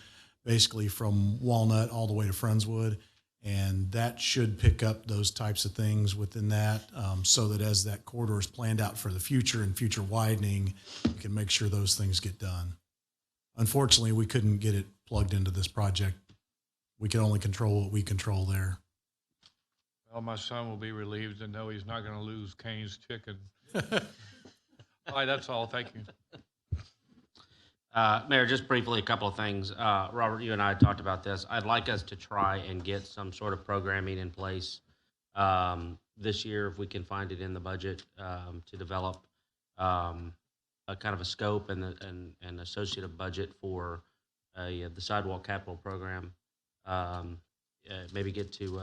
basically from Walnut all the way to Friendswood. And that should pick up those types of things within that, so that as that corridor is planned out for the future and future widening, we can make sure those things get done. Unfortunately, we couldn't get it plugged into this project. We can only control what we control there. Well, my son will be relieved to know he's not going to lose Cane's Chicken. All right, that's all. Thank you. Mayor, just briefly, a couple of things. Robert, you and I talked about this. I'd like us to try and get some sort of programming in place this year, if we can find it in the budget, to develop a kind of a scope and associative budget for the sidewalk capital program. Maybe get to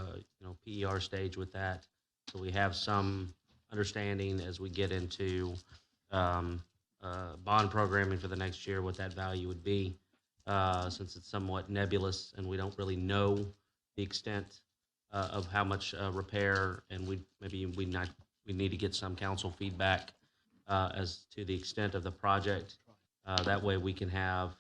PER stage with that, so we have some understanding as we get into bond programming for the next year, what that value would be, since it's somewhat nebulous and we don't really know the extent of how much repair, and we need to get some council feedback as to the extent of the project. That way we can have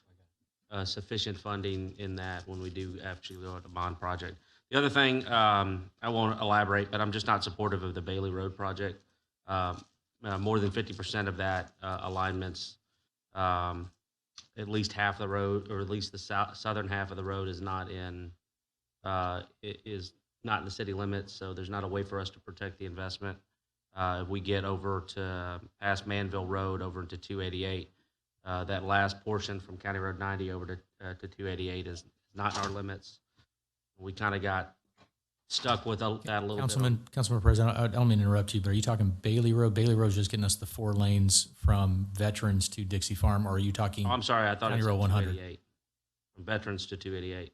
sufficient funding in that when we do actually go into bond project. The other thing, I won't elaborate, but I'm just not supportive of the Bailey Road project. more than 50% of that alignments. At least half the road, or at least the southern half of the road, is not in the city limits. So there's not a way for us to protect the investment. If we get over to past Manville Road over into 288, that last portion from County Road 90 over to 288 is not in our limits. We kind of got stuck with that a little Councilman President, I don't mean to interrupt you, but are you talking Bailey Road? Bailey Road is just getting us the 4 lanes from Veterans to Dixie Farm, or are you talking? Oh, I'm sorry, I thought it County was Road 100. 288. From Veterans to 288.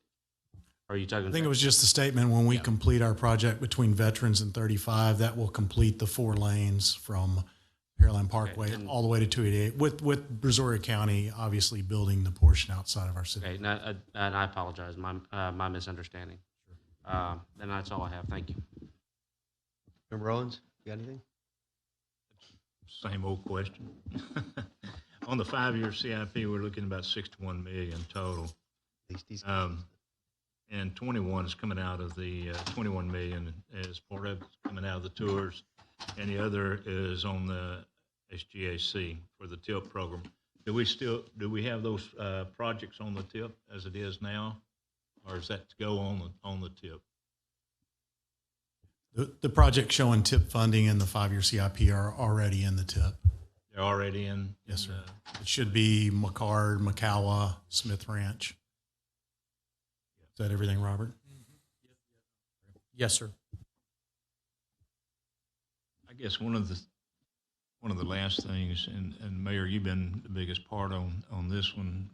Are you talking? I think it was just the statement, when we complete our project between Veterans and 35, that will complete the 4 lanes from Pearland Parkway all the way to 288, with Brazoria County obviously building the portion outside of our city. Okay, and I apologize, my misunderstanding. And that's all I have. Thank you. Member Owens, you got anything? Same old question. On the 5-year CIP, we're looking at about 61 million total. And 21 is coming out of the 21 million as part of coming out of the tours, and the other is on the HGAC for the TIP program. Do we have those projects on the TIP as it is now, or is that to go on the TIP? The projects showing TIP funding in the 5-year CIP are already in the TIP. They're already in? Yes, sir. It should be McCard, McCalla, Smith Ranch. Is that everything, Robert? Yes, sir. I guess one of the last things, and Mayor, you've been the biggest part on this one.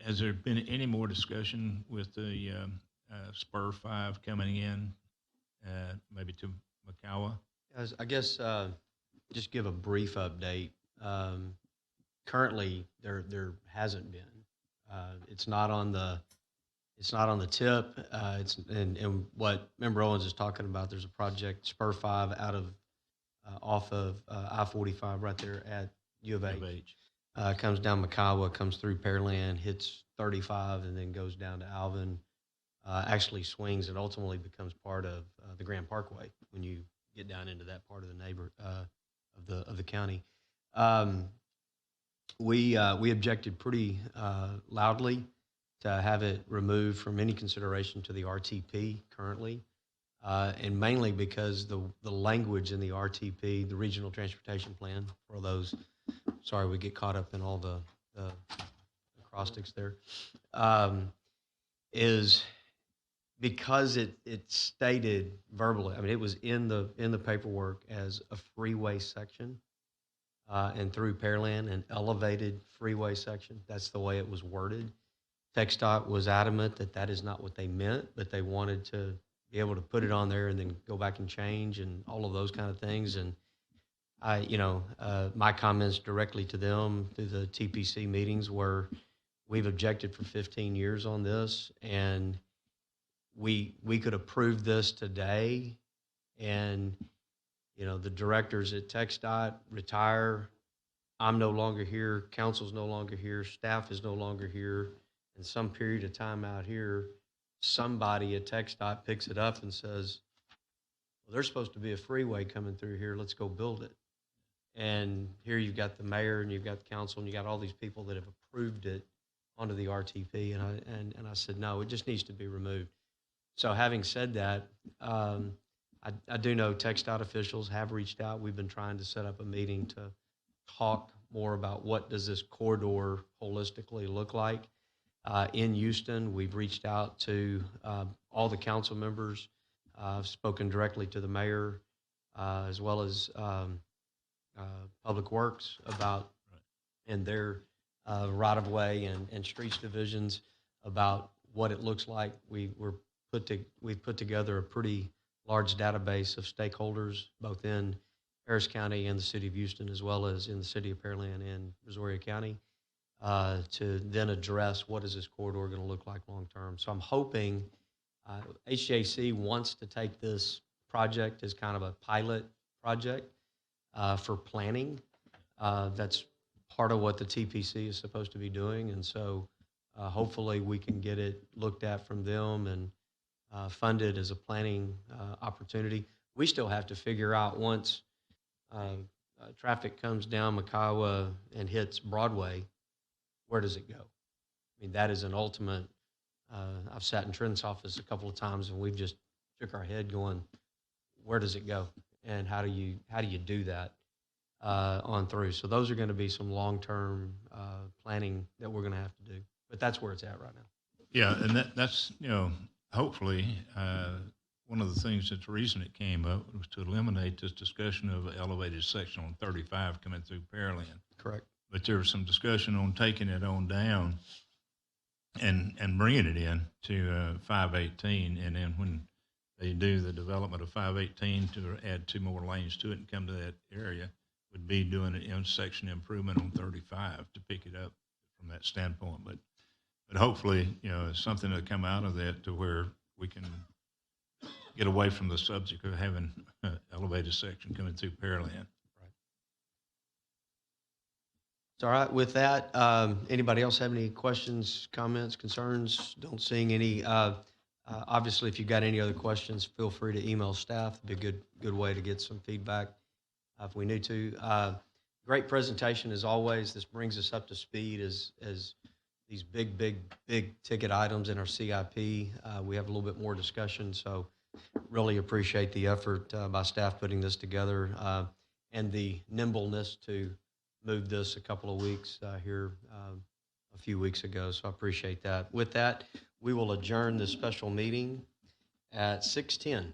Has there been any more discussion with the Spur 5 coming in, maybe to McCalla? I guess just give a brief update. Currently, there hasn't been. It's not on the tip. And what Member Owens is talking about, there's a project, Spur 5, off of I-45 right there at U of H. Comes down McCalla, comes through Pearland, hits 35, and then goes down to Alvin. Actually swings and ultimately becomes part of the Grand Parkway when you get down into that part of the county. We objected pretty loudly to have it removed from any consideration to the RTP currently, and mainly because the language in the RTP, the Regional Transportation Plan, for those, sorry we get caught up in all the acrostics there, is because it stated verbally, I mean, it was in the paperwork as a freeway section, and through Pearland, an elevated freeway section. That's the way it was worded. TxDOT was adamant that is not what they meant, but they wanted to be able to put it on there and then go back and change and all of those kind of things. And my comments directly to them through the TPC meetings were, we've objected for 15 years on this, and we could approve this today, and the directors at TxDOT retire. I'm no longer here. Council's no longer here. Staff is no longer here. In some period of time out here, somebody at TxDOT picks it up and says, well, there's supposed to be a freeway coming through here. Let's go build it. And here you've got the mayor and you've got the council and you got all these people that have approved it onto the RTP. And I said, no, it just needs to be removed. So having said that, I do know TxDOT officials have reached out. We've been trying to set up a meeting to talk more about what does this corridor holistically look like. In Houston, we've reached out to all the council members. I've spoken directly to the mayor, as well as Public Works about, and their right-of-way and streets divisions about what it looks like. We've put together a pretty large database of stakeholders, both in Harris County and the city of Houston, as well as in the city of Pearland and Brazoria County, to then address what is this corridor going to look like long term. So I'm hoping HGAC wants to take this project as kind of a pilot project for planning. That's part of what the TPC is supposed to be doing, and so hopefully we can get it looked at from them and funded as a planning opportunity. We still have to figure out, once traffic comes down Makawa and hits Broadway, where does it go? I mean, that is an ultimate. I've sat in Trent's office a couple of times, and we've just shook our head, going, "Where does it go? And how do you do that on through?" So those are going to be some long-term planning that we're going to have to do. But that's where it's at right now. Yeah, and that's, hopefully, one of the things that's the reason it came up was to eliminate this discussion of elevated section on 35 coming through Pearland. Correct. But there was some discussion on taking it on down and bringing it in to 518. And then when they do the development of 518 to add 2 more lanes to it and come to that area, would be doing an intersection improvement on 35 to pick it up from that standpoint. But hopefully, something will come out of that to where we can get away from the subject of having elevated section coming through Pearland. It's all right with that. Anybody else have any questions, comments, concerns? Don't seeing any. Obviously, if you've got any other questions, feel free to email staff. It'd be a good way to get some feedback if we need to. Great presentation as always. This brings us up to speed as these big ticket items in our CIP. We have a little bit more discussion, so really appreciate the effort by staff putting this together and the nimbleness to move this a couple of weeks here a few weeks ago. So I appreciate that. With that, we will adjourn this special meeting at 6:10.